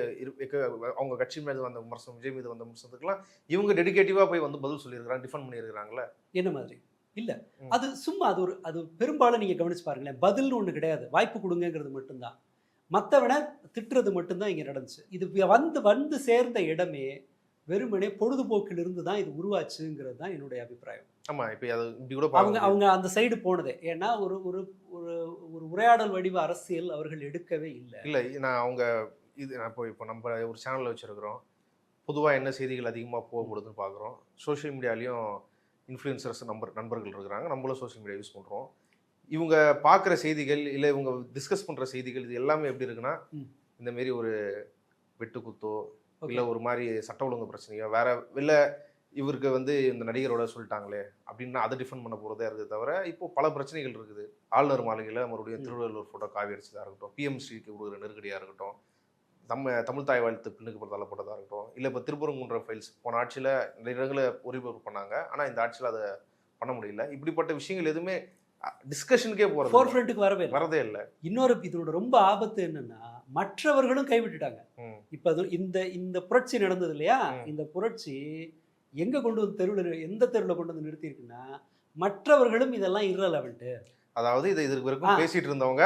அவங்க கட்சி மேலே வந்த விமர்சனம், விஜய் மீது வந்த விமர்சனத்துக்குலாம் இவங்க டெடிகேட்டிவாக போய் வந்து பதில் சொல்லியிருக்கிறாங்க, டிஃபெண்ட் பண்ணியிருக்கிறாங்களே. என்ன மாதிரி இல்லை, அது சும்மா அது பெரும்பாலும் நீங்கள் கவனிச்சு பாருங்களேன், பதில்னு ஒன்று கிடையாது, வாய்ப்பு கொடுங்கிறது மட்டும்தான். மற்றவனை திட்டுறது மட்டும்தான் இங்கே நடந்துச்சு. இது வந்து சேர்ந்த இடமே வெறுமனே பொழுதுபோக்கிலிருந்து தான் இது உருவாச்சுங்கிறது தான் என்னுடைய அபிப்பிராயம். ஆமாம், இப்போ அது இப்படி கூட அவங்க அந்த சைடு போனதே. ஏன்னா ஒரு ஒரு ஒரு உரையாடல் வடிவ அரசியல் அவர்கள் எடுக்கவே இல்லை. நான் அவங்க இது இப்போ நம்ம ஒரு சேனலில் வச்சுருக்கிறோம், பொதுவாக என்ன செய்திகள் அதிகமாக போகப்படுதுன்னு பார்க்குறோம். சோஷியல் மீடியாலையும் இன்ஃப்ளூயன்சர்ஸ் நண்பர்கள் இருக்கிறாங்க, நம்மளும் சோஷியல் மீடியா யூஸ் பண்ணுறோம். இவங்க பார்க்குற செய்திகள் இல்லை இவங்க டிஸ்கஸ் பண்ணுற செய்திகள் இது எல்லாமே எப்படி இருக்குன்னா, இந்தமாரி ஒரு வெட்டுக்குத்தோ இல்லை ஒரு மாதிரி சட்ட ஒழுங்கு பிரச்சனையோ வேற இல்லை இவருக்கு வந்து இந்த நடிகரோட சொல்லிட்டாங்களே அப்படின்னா அதை டிஃபெண்ட் பண்ண போகிறதே இருக்குது தவிர, இப்போ பல பிரச்சனைகள் இருக்குது. ஆளுநர் மாளிகையில் மறுபடியும் திருவள்ளுவர் ஃபோட்டோ காவி அடிச்சதாக இருக்கட்டும், பிஎம்சிக்கு கொடுக்குற நெருக்கடியாக இருக்கட்டும், தமிழ் தாய் வாழ்த்து பின்னுக்கு தள்ளப்பட்டதாக இருக்கட்டும், இல்லை இப்போ திருப்பரங்குன்ற ஃபைல்ஸ் போன ஆட்சியில் நிறைய இடங்களை ஒளிபரப்பு பண்ணாங்க, ஆனால் இந்த ஆட்சியில் அதை பண்ண முடியல. இப்படிப்பட்ட விஷயங்கள் எதுவுமே டிஸ்கஷனுக்கே போகிறது ஃபோர்ஃப்ரண்ட்டுக்கு வரதே இல்லை. இன்னொரு இதோட ரொம்ப ஆபத்து என்னன்னா, மற்றவர்களும் கைவிட்டுட்டாங்க. இப்போ இந்த புரட்சி நடந்தது இல்லையா, இந்த புரட்சி எங்க கொண்டு வந்து தெருவில் எந்த தெருவில் கொண்டு வந்து நிறுத்தியிருக்குன்னா, மற்றவர்களும் இதெல்லாம் இரலவென்ட்டு, அதாவது இதை இதற்கு வரைக்கும் பேசிட்டு இருந்தவங்க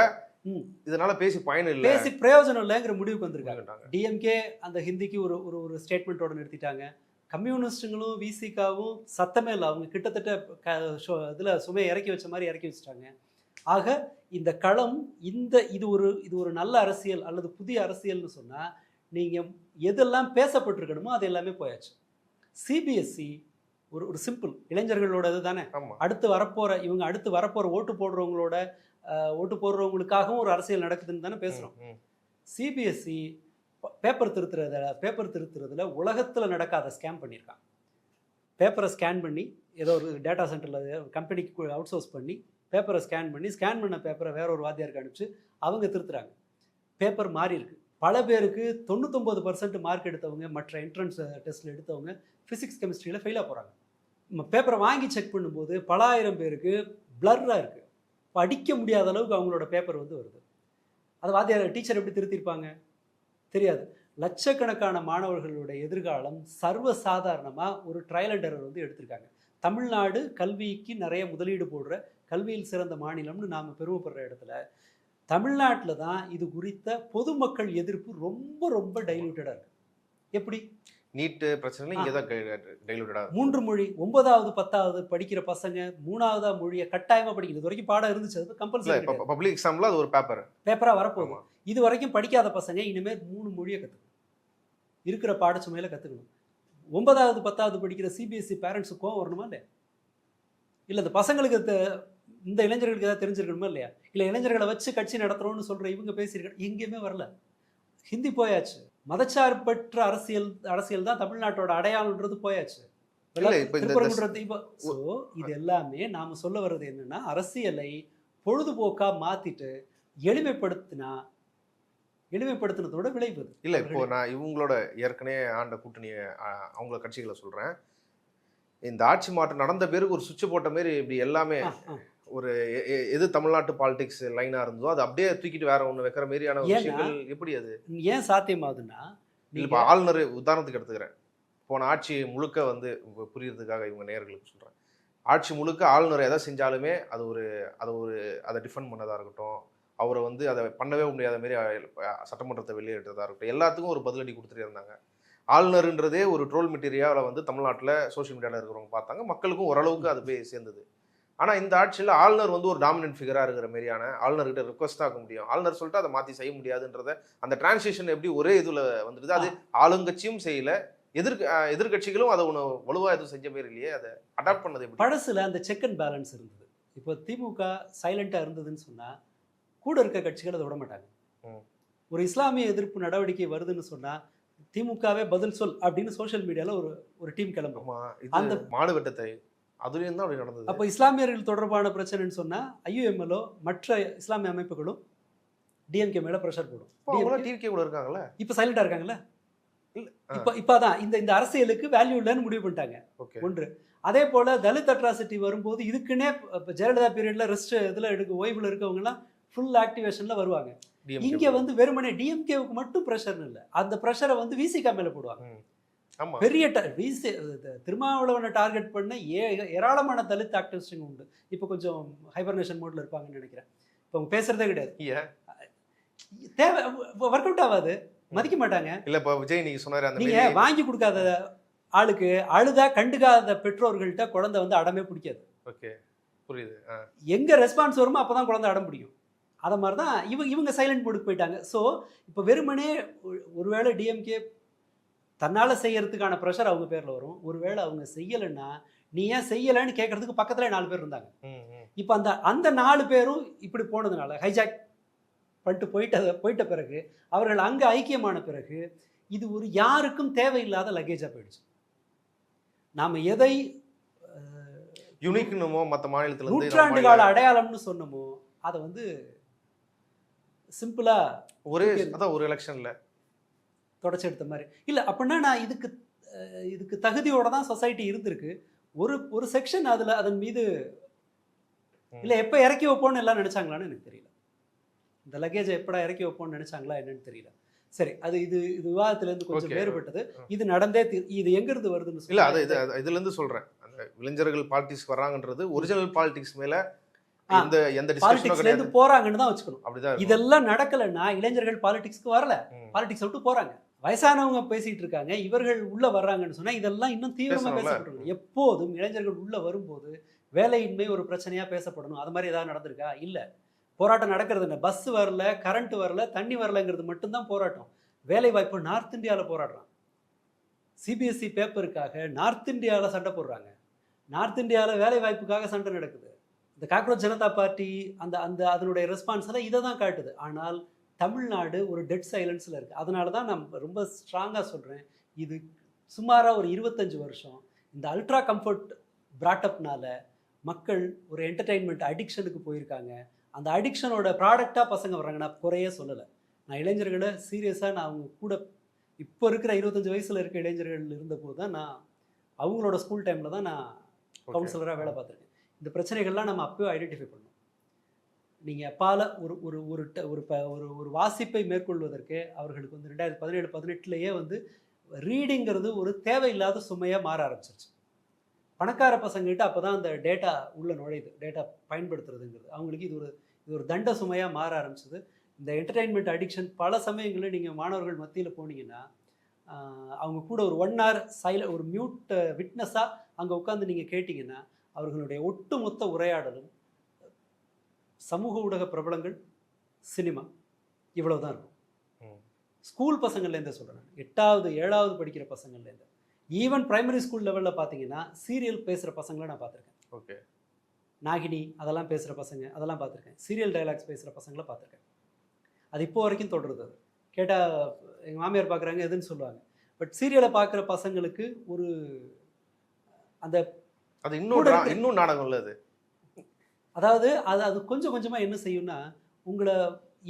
இதனால பேசி பயன் இல்லை, பேசி பிரயோஜனம் இல்லைங்கிற முடிவுக்கு வந்திருக்காங்க. டிஎம்கே அந்த ஹிந்திக்கு ஒரு ஒரு ஸ்டேட்மெண்ட்டோட நிறுத்திட்டாங்க. கம்யூனிஸ்டுங்களும் விசிகாவும் சத்தமே இல்லை, அவங்க கிட்டத்தட்ட இதில் சுமையை இறக்கி வச்ச மாதிரி இறக்கி வச்சுட்டாங்க. ஆக இந்த களம் இது ஒரு நல்ல அரசியல் அல்லது புதிய அரசியல்னு சொன்னால் நீங்கள் எதெல்லாம் பேசப்பட்டிருக்கணுமோ அது எல்லாமே போயாச்சு. சிபிஎஸ்சி ஒரு சிம்பிள் இளைஞர்களோட இது தானே, அடுத்து வரப்போகிற ஓட்டு போடுறவங்களுக்காகவும் ஒரு அரசியல் நடக்குதுன்னு தானே பேசுகிறோம். சிபிஎஸ்சி பேப்பர் திருத்துறதுல உலகத்தில் நடக்காத ஸ்கேம் பண்ணியிருக்காங்க. பேப்பரை ஸ்கேன் பண்ணி ஏதோ ஒரு டேட்டா சென்டரில் கம்பெனிக்கு அவுட் சோர்ஸ் பண்ணி பேப்பரை ஸ்கேன் பண்ண பேப்பரை வேற ஒரு வாத்தியாருக்கு அனுப்பிச்சு அவங்க திருத்துறாங்க. பேப்பர் மாறி இருக்கு. பல பேருக்கு 99% மார்க் எடுத்தவங்க, மற்ற என்ட்ரன்ஸ் டெஸ்ட்டில் எடுத்தவங்க ஃபிசிக்ஸ் கெமிஸ்ட்ரியில் ஃபெயிலாக போகிறாங்க. நம்ம பேப்பரை வாங்கி செக் பண்ணும்போது பல ஆயிரம் பேருக்கு பிளர்ராக இருக்குது, படிக்க முடியாத அளவுக்கு அவங்களோட பேப்பர் வந்து வருது. அதை வாத்தியார் டீச்சர் எப்படி திருத்திருப்பாங்க தெரியாது. லட்சக்கணக்கான மாணவர்களுடைய எதிர்காலம் சர்வசாதாரணமாக ஒரு ட்ரையல் அண்ட் எரர் வந்து எடுத்திருக்காங்க. தமிழ்நாடு கல்விக்கு நிறைய முதலீடு போடுற கல்வியில் சிறந்த மாநிலம்னு நாம் பெருமைப்படுற இடத்துல தமிழ்நாட்டில் தான் இது குறித்த பொதுமக்கள் எதிர்ப்பு ரொம்ப ரொம்ப டைலூட்டடாக இருக்குது. எப்படி நீட்டு பிரச்சனை இங்கே தான் டைலூட்டடாக 3 மொழி 9வது 10வது படிக்கிற பசங்க 3வது மொழியை கட்டாயமாக படிக்கணும். இது வரைக்கும் பாடம் இருந்துச்சு, அது கம்பல்சரி. பப்ளிக் எக்ஸாமில் அது ஒரு பேப்பராக வரப்போகும். இது வரைக்கும் படிக்காத பசங்க இனிமேல் 3 மொழியை கற்றுக்கணும், இருக்கிற பாடச்சுமையில் கற்றுக்கணும். 9வது 10வது படிக்கிற சிபிஎஸ்சி பேரண்ட்ஸுக்கும் வரணுமா இல்லையா? இல்லை இந்த பசங்களுக்கு இந்த இளைஞர்களுக்கு ஏதாவது தெரிஞ்சிருக்கணுமா இல்லையா? இல்லை இளைஞர்களை வச்சு கட்சி நடத்துகிறோன்னு சொல்கிற இவங்க பேசியிருக்க எங்கேயுமே வரல. ஹிந்தி போயாச்சு, மதச்சார்பற்ற அரசியல் தான் தமிழ்நாட்டோட அடையாளன்றது போயாச்சு. ஸோ இது எல்லாமே நாம் சொல்ல வர்றது என்னன்னா, அரசியலை பொழுதுபோக்கா மாற்றிட்டு எளிமைப்படுத்தினதோட விளைவு இல்லை. இப்போ நான் இவங்களோட ஏற்கனவே ஆண்ட கூட்டணியை அவங்கள கட்சிகளை சொல்கிறேன். இந்த ஆட்சி மாற்றம் நடந்த பேருக்கு ஒரு சுவிட்ச் போட்ட மாரி இப்படி எல்லாமே ஒரு எது தமிழ்நாட்டு பாலிடிக்ஸ் லைனாக இருந்ததோ அது அப்படியே தூக்கிட்டு வேற ஒன்று வைக்கிற மாரியான விஷயங்கள் எப்படி அது ஏன் சாத்தியமாகுதுன்னா, இப்போ ஆளுநர் உதாரணத்துக்கு எடுத்துக்கிறேன். போன ஆட்சி முழுக்க வந்து புரியறதுக்காக இவங்க நேயர்களுக்கு சொல்கிறேன். ஆட்சி முழுக்க ஆளுநர் எதை செஞ்சாலுமே அதை டிஃபெண்ட் பண்ணதாக இருக்கட்டும், அவரை வந்து அதை பண்ணவே முடியாத மாரி சட்டமன்றத்தை வெளியேற்றதாக இருக்கட்டும், எல்லாத்துக்கும் ஒரு பதிலடி கொடுத்துட்டே இருந்தாங்க. ஆளுநருன்றதே ஒரு ட்ரோல் மெட்டீரியாவில் வந்து தமிழ்நாட்டில் சோஷியல் மீடியாவில் இருக்கிறவங்க பார்த்தாங்க. மக்களுக்கும் ஓரளவுக்கு அது போய் சேர்ந்தது. ஆனால் இந்த ஆட்சியில் ஆளுநர் வந்து ஒரு டாமினன்ட் ஃபிகராக இருக்கிற மாதிரியான ஆளுநர்கிட்ட ரிக்வஸ்ட் ஆக முடியும். ஆளுநர் சொல்லிட்டு அதை மாற்றி செய்ய முடியாதுன்றத அந்த டிரான்ஸ்லேஷன் எப்படி ஒரே இதில் வந்துடுது. அது ஆளுங்கட்சியும் செய்யலை, எதிர்கட்சிகளும் அதை ஒன்று வலுவாக எதுவும் செஞ்ச மாதிரி இல்லையே. அதை அடாப்ட் பண்ணது எப்படி? பழசுல அந்த செக் அண்ட் பேலன்ஸ் இருந்தது. இப்போ திமுக சைலண்டாக இருந்ததுன்னு சொன்னால் கூட இருக்க கட்சிகள் அதை விட மாட்டாங்க. ஒரு இஸ்லாமிய எதிர்ப்பு நடவடிக்கை வருதுன்னு சொன்னால் திமுகவே பதில் சொல் அப்படின்னு சோஷியல் மீடியாவில் ஒரு டீம் கிளம்பும். அந்த மாடு வெட்டத்தை அதுலேயும் தான் அப்படி நடந்தது. அப்போ இஸ்லாமியர்கள் தொடர்பான பிரச்சனைன்னு சொன்னால் ஐயுஎம்எல்ஓ மற்ற இஸ்லாமிய அமைப்புகளும் டிஎம்கே மேலே ப்ரெஷர் போடும். டிஎம்கே கூட இருக்காங்கல்ல, இப்போ சைலண்டாக இருக்காங்கல்ல. இப்போ அதான் இந்த அரசியலுக்கு வேல்யூ இல்லைன்னு முடிவு பண்ணிட்டாங்க. ஒன்று. அதே போல் தலித் அட்ராசிட்டி வரும்போது இதுக்குன்னே ஜெயலலிதா பீரியடில் ரெஸ்ட் இதில் ஓய்வில் இருக்கவங்கலாம் ஃபுல் ஆக்டிவேஷனில் வருவாங்க. இங்கே வந்து வெறுமனே டிஎம்கேவுக்கு மட்டும் ப்ரெஷர்னு இல்லை, அந்த ப்ரெஷரை வந்து விசிகா மேலே போடுவாங்க. பெரிய திருமாவளவனை டார்கெட் பண்ண ஏராளமான தலித் ஆக்டிவிஸ்டுங்க உண்டு. இப்போ கொஞ்சம் ஹைபர்னேஷன் மோட்ல இருப்பாங்கன்னு நினைக்கிறேன். இப்போ அவங்க பேசுறதே கிடையாது. தேவை ஒர்க் அவுட் ஆகாது, மதிக்க மாட்டாங்க. இல்ல இப்போ விஜய் நீங்க சொன்னாரு, நீங்க வாங்கி கொடுக்காத ஆளுக்கு அழுதா கண்டுக்காத பெற்றோர்கள்ட்ட குழந்தை வந்து அடமே பிடிக்காது. ஓகே, புரியுது. எங்க ரெஸ்பான்ஸ் வருமோ அப்பதான் குழந்தை அடம் பிடிக்கும். அதை மாதிரி தான் இவங்க சைலண்ட் மோடுக்கு போயிட்டாங்க. ஸோ இப்போ வெறுமனே ஒருவேளை டிஎம்கே தன்னால் செய்யறதுக்கான ப்ரெஷர் அவங்க பேரில் வரும். ஒருவேளை அவங்க செய்யலைன்னா நீ ஏன் செய்யலைன்னு கேட்கறதுக்கு பக்கத்தில் 4 பேர் இருந்தாங்க. இப்போ அந்த 4 பேரும் இப்படி போனதுனால ஹைஜாக் பண்ணிட்டு போயிட்ட பிறகு அவர்கள் அங்கே ஐக்கியமான பிறகு இது ஒரு யாருக்கும் தேவையில்லாத லக்கேஜாக போயிடுச்சு. நாம் எதை யூனிக்னுமோ மற்ற மாநிலத்தில் நூற்றாண்டு கால அடையாளம்னு சொன்னமோ அதை வந்து சிம்பிளா ஒரு எலெக்ஷன்ல தொடச்சி எடுத்த மாதிரி இல்லை. அப்படின்னா நான் இதுக்கு தகுதியோட தான் சொசைட்டி இருந்திருக்கு. ஒரு செக்ஷன் அதன் மீது இல்லை எப்போ இறக்கி வைப்போன்னு எல்லாம் நினைச்சாங்களான்னு எனக்கு தெரியல. இந்த லக்கேஜை எப்படா இறக்கி வைப்போம்னு நினைச்சாங்களா என்னன்னு தெரியல. சரி, இது விவாதத்திலேருந்து கொஞ்சம் வேறுபட்டது. இது நடந்தே இது எங்கிருந்து வருதுன்னு இல்லை, அது இதுல இருந்து சொல்றேன். அந்த இளைஞர்கள் பாலிடிக்ஸ் வர்றாங்கன்றது ஒரிஜினல் பாலிடிக்ஸ் மேல எந்த பாலிடிக்ஸ்ல இருந்து போறாங்கன்னு தான் வச்சுக்கணும். அப்படிதான் இதெல்லாம் நடக்கலைன்னா இளைஞர்கள் பாலிடிக்ஸ்க்கு வரல, பாலிடிக்ஸ் விட்டு போறாங்க. வயசானவங்க பேசிட்டு இருக்காங்க, இவர்கள் உள்ள வர்றாங்கன்னு சொன்னா இதெல்லாம் இன்னும் தீவிரமா பேசப்படணும். எப்போதும் இளைஞர்கள் உள்ள வரும்போது வேலையின்மை ஒரு பிரச்சனையா பேசப்படணும். அது மாதிரி ஏதாவது நடந்திருக்கா? இல்ல. போராட்டம் நடக்கிறது என்ன? பஸ் வரல, கரண்ட் வரல, தண்ணி வரலங்கிறது மட்டும்தான் போராட்டம். வேலை வாய்ப்பு நார்த் இந்தியாவில் போராடுறான். சிபிஎஸ்சி பேப்பருக்காக நார்த் இந்தியாவில் சண்டை போடுறாங்க. நார்த் இந்தியாவில் வேலை வாய்ப்புக்காக சண்டை நடக்குது. இந்த காக்ரோச் ஜனதா பார்ட்டி அதனுடைய ரெஸ்பான்ஸ் எல்லாம் இதை தான் காட்டுது. ஆனால் தமிழ்நாடு ஒரு டெட் சைலன்ஸில் இருக்குது. அதனால தான் நான் ரொம்ப ஸ்ட்ராங்காக சொல்கிறேன், இது சுமாராக ஒரு 25 வருஷம் இந்த அல்ட்ரா கம்ஃபர்ட் பிராட்டப்னால மக்கள் ஒரு என்டர்டெயின்மெண்ட் அடிக்ஷனுக்கு போயிருக்காங்க. அந்த அடிக்ஷனோட ப்ராடக்டாக பசங்க வர்றாங்க. நான் குறையே சொல்லலை. நான் இளைஞர்களை சீரியஸாக நான் அவங்க கூட இப்போ இருக்கிற 25 வயசில் இருக்க இளைஞர்கள் இருந்தபோது தான் நான் அவங்களோட ஸ்கூல் டைமில் தான் நான் கவுன்சிலராக வேலை பார்த்துருக்கேன். இந்த பிரச்சனைகள்லாம் நம்ம அப்போவே ஐடென்டிஃபை பண்ணணும். நீங்கள் அப்பால் ஒரு வாசிப்பை மேற்கொள்வதற்கு அவர்களுக்கு வந்து 2017-18 வந்து ரீடிங்கிறது ஒரு தேவையில்லாத சுமையாக மாற ஆரம்பிச்சிருச்சு. பணக்கார பசங்கிட்ட அப்போ தான் அந்த டேட்டா உள்ளே நுழையுது, டேட்டா பயன்படுத்துறதுங்கிறது அவங்களுக்கு இது ஒரு தண்ட சுமையாக மாற ஆரம்பிச்சது. இந்த என்டர்டெயின்மெண்ட் அடிக்ஷன் பல சமயங்களில் நீங்கள் மாணவர்கள் மத்தியில் போனீங்கன்னா அவங்க கூட ஒரு 1 hour ஒரு மியூட் விட்னஸாக அங்கே உட்காந்து நீங்கள் கேட்டிங்கன்னா அவர்களுடைய ஒட்டுமொத்த உரையாடலும் சமூக ஊடக பிரபலங்கள், சினிமா, இவ்வளோ தான் இருக்கும். ஸ்கூல் பசங்கள்லேருந்தே சொல்கிறேன், 8வது 7வது படிக்கிற பசங்கள்லேருந்து ஈவன் பிரைமரி ஸ்கூல் லெவலில் பார்த்தீங்கன்னா சீரியல் பேசுகிற பசங்களை நான் பார்த்துருக்கேன். ஓகே, நாகினி அதெல்லாம் பேசுகிற பசங்க அதெல்லாம் பார்த்துருக்கேன். சீரியல் டைலாக்ஸ் பேசுகிற பசங்களை பார்த்துருக்கேன். அது இப்போ வரைக்கும் தொடருது. அது கேட்டால் எங்கள் மாமியார் பார்க்குறாங்க எதுன்னு சொல்லுவாங்க. பட் சீரியலை பார்க்குற பசங்களுக்கு ஒரு அந்த அது இன்னும் நாடகம் இல்லை. அதாவது அது கொஞ்சம் கொஞ்சமாக என்ன செய்யும்னா உங்களை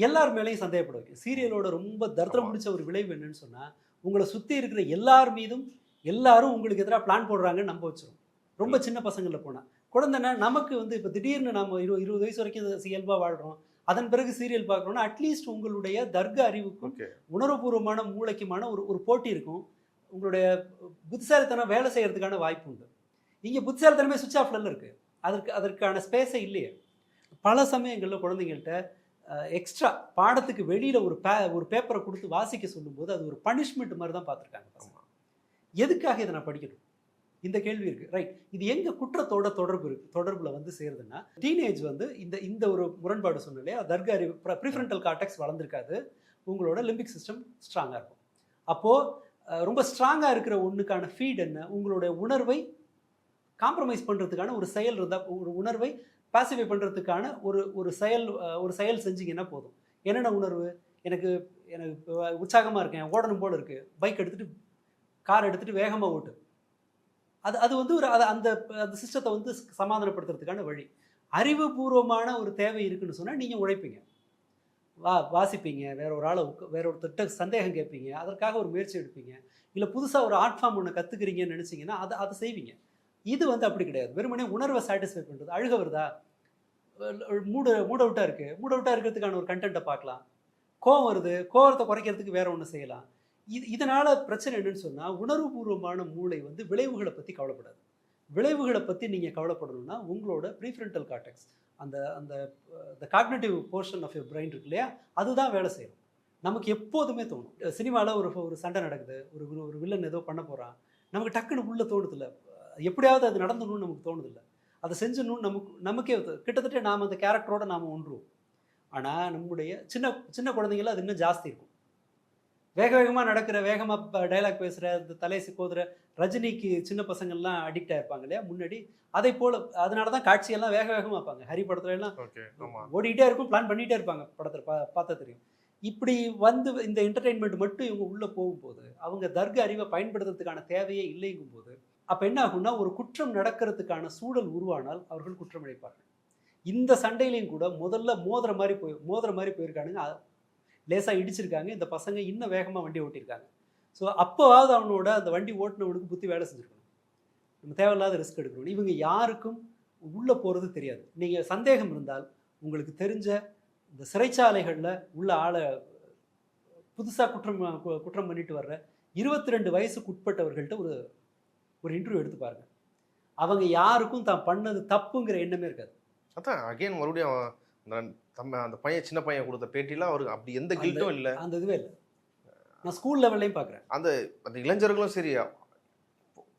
எல்லார் மேலேயும் சந்தேகப்பட வைக்கும். சீரியலோட ரொம்ப தர்த்தம் பிடிச்ச ஒரு விளைவு என்னன்னு சொன்னால் உங்களை சுற்றி இருக்கிற எல்லார் மீதும் எல்லாரும் உங்களுக்கு எதிராக பிளான் போடுறாங்கன்னு நம்ப வச்சிடும். ரொம்ப சின்ன பசங்களில் போனால் குழந்தைன்னா நமக்கு வந்து இப்போ திடீர்னு நம்ம 20 வயசு வரைக்கும் இயல்பாக வாழ்கிறோம். அதன் பிறகு சீரியல் பார்க்கணும்னா அட்லீஸ்ட் உங்களுடைய தர்க்க அறிவுக்கும் ஓகே. உணர்வுபூர்வமான மூளைக்குமான ஒரு ஒரு போட்டி இருக்கும். உங்களுடைய புத்திசாலித்தனம் வேலை செய்யறதுக்கான வாய்ப்பு உண்டு. இங்கே புத்திசாலித்தனமே சுவிட்ச் ஆஃப்ல இருக்கு. அதற்கான ஸ்பேஸே இல்லையே. பல சமயங்களில் குழந்தைங்கள்ட்ட எக்ஸ்ட்ரா பாடத்துக்கு வெளியில் ஒரு பேப்பரை கொடுத்து வாசிக்க சொல்லும்போது அது ஒரு பனிஷ்மெண்ட் மாதிரி தான் பார்த்துருக்காங்க பசங்க. எதுக்காக இதை நான் படிக்கணும், இந்த கேள்வி இருக்குது. ரைட், இது எங்கள் குற்றத்தோட தொடர்பில் வந்து சேருதுன்னா, டீனேஜ் வந்து இந்த ஒரு முரண்பாடு சொன்னாலே தர்க்க அறிவு ப்ரீஃப்ரண்டல் கார்டெக்ஸ் வளர்ந்துருக்காது, உங்களோட லிம்பிக் சிஸ்டம் ஸ்ட்ராங்காக இருக்கும். அப்போது ரொம்ப ஸ்ட்ராங்காக இருக்கிற ஒன்றுக்கான ஃபீட் என்ன, உங்களுடைய உணர்வை காம்ப்ரமைஸ் பண்ணுறதுக்கான ஒரு செயல் இருந்தால், ஒரு உணர்வை பாசிஃபை பண்ணுறதுக்கான ஒரு செயல் செஞ்சிங்கன்னா போதும். என்னென்ன உணர்வு, எனக்கு உற்சாகமாக இருக்கேன், ஓடணும் போல் இருக்குது, பைக் எடுத்துகிட்டு கார் எடுத்துகிட்டு வேகமாக ஓட்டு, அது வந்து ஒரு அந்த சிஸ்டத்தை வந்து சமாதானப்படுத்துறதுக்கான வழி. அறிவுபூர்வமான ஒரு தேவை இருக்குன்னு சொன்னால் நீங்கள் உழைப்பீங்க, வாசிப்பீங்க, வேற ஒருத்தர்கிட்ட சந்தேகம் கேட்பீங்க, அதற்காக ஒரு முயற்சி எடுப்பீங்க, இல்லை புதுசாக ஒரு ஆர்ட் ஃபார்ம் ஒன்று கற்றுக்கிறீங்கன்னு நினச்சிங்கன்னா அதை செய்வீங்க. இது வந்து அப்படி கிடையாது. வெறுமனே உணர்வை சாட்டிஸ்ஃபை பண்ணுறது. அழுக வருதா, மூட் அவுட்டாக இருக்குது, மூட் அவுட்டாக இருக்கிறதுக்கான ஒரு கண்டென்ட்டை பார்க்கலாம். கோவம் வருது, கோவத்தை குறைக்கிறதுக்கு வேற ஒன்று செய்யலாம். இதனால் பிரச்சனை என்னன்னு சொன்னால், உணர்வுபூர்வமான மூளை வந்து விளைவுகளை பற்றி கவலைப்படாது. விளைவுகளை பற்றி நீங்கள் கவலைப்படணும்னா உங்களோட ப்ரீஃப்ரண்டல் கார்டெக்ஸ், அந்த cognitive portion of your brain இருக்கு இல்லையா, அதுதான் வேலை செய்யும். நமக்கு எப்போதுமே தோணும், சினிமாவில் ஒரு சண்டை நடக்குது, ஒரு வில்லன் ஏதோ பண்ண போகிறான், நமக்கு டக்குன்னு உள்ள தோணுதில்ல, எப்படியாவது அது நடந்துடணும்னு நமக்கு தோணுதில்லை, அதை செஞ்சணும்னு நமக்கே கிட்டத்தட்ட நாம் அந்த கேரக்டரோட நாம் ஒன்றுவோம். ஆனால் நம்முடைய சின்ன குழந்தைங்கள அது இன்னும் ஜாஸ்தி இருக்கும். வேகமாக நடக்கிற, வேகமாக டைலாக் பேசுகிற, இந்த தலையை சிக்கோதுற ரஜினிக்கு சின்ன பசங்கள்லாம் அடிக்ட் ஆகிருப்பாங்க இல்லையா முன்னாடி, அதை போல். அதனால தான் காட்சியெல்லாம் வேகமாக வைப்பாங்க. ஹரி படத்துல எல்லாம் ஓடிக்கிட்டே இருக்கும், பிளான் பண்ணிகிட்டே இருப்பாங்க. படத்தில் பார்த்தா தெரியும். இப்படி வந்து இந்த என்டர்டெயின்மெண்ட் மட்டும் இவங்க உள்ளே போகும்போது, அவங்க தர்க்க அறிவை பயன்படுத்துறதுக்கான தேவையே இல்லைங்கும் போது, அப்போ என்ன ஆகும்னா, ஒரு குற்றம் நடக்கிறதுக்கான சூழல் உருவானால் அவர்கள் குற்றம் இழைப்பார்கள். இந்த சண்டையிலையும் கூட முதல்ல மோதுற மாதிரி போயிருக்கானுங்க, லேசாக இடிச்சிருக்காங்க. இந்த பசங்க இன்னும் வேகமாக வண்டி ஓட்டியிருக்காங்க. ஸோ அப்போவாவது அவனோட அந்த வண்டி ஓட்டினவனுக்கு புத்தி வேலை செஞ்சுருக்கணும். நம்ம தேவையில்லாத ரிஸ்க் எடுக்கணும். இவங்க யாருக்கும் உள்ளே போகிறது தெரியாது. நீங்கள் சந்தேகம் இருந்தால் உங்களுக்கு தெரிஞ்ச இந்த சிறைச்சாலைகளில் உள்ள ஆளை, புதுசாக குற்றம் பண்ணிட்டு வர்ற 22 வயசுக்கு உட்பட்டவர்கள்ட்ட ஒரு இன்டர்வியூ எடுத்து பாருங்க. அவங்க யாருக்கும் தான் பண்ணது தப்புங்கிற எண்ணமே இருக்காது. அதான் அகைன் மறுபடியும் அந்த பையன், சின்ன பையன் கொடுத்த பேட்டிலாம் அவருக்கு அப்படி எந்த கில்ட்டும் இல்லை, அந்த இதுவே இல்லை. நான் ஸ்கூல் லெவல்லையும் பார்க்குறேன். அந்த இளைஞர்களும் சரி,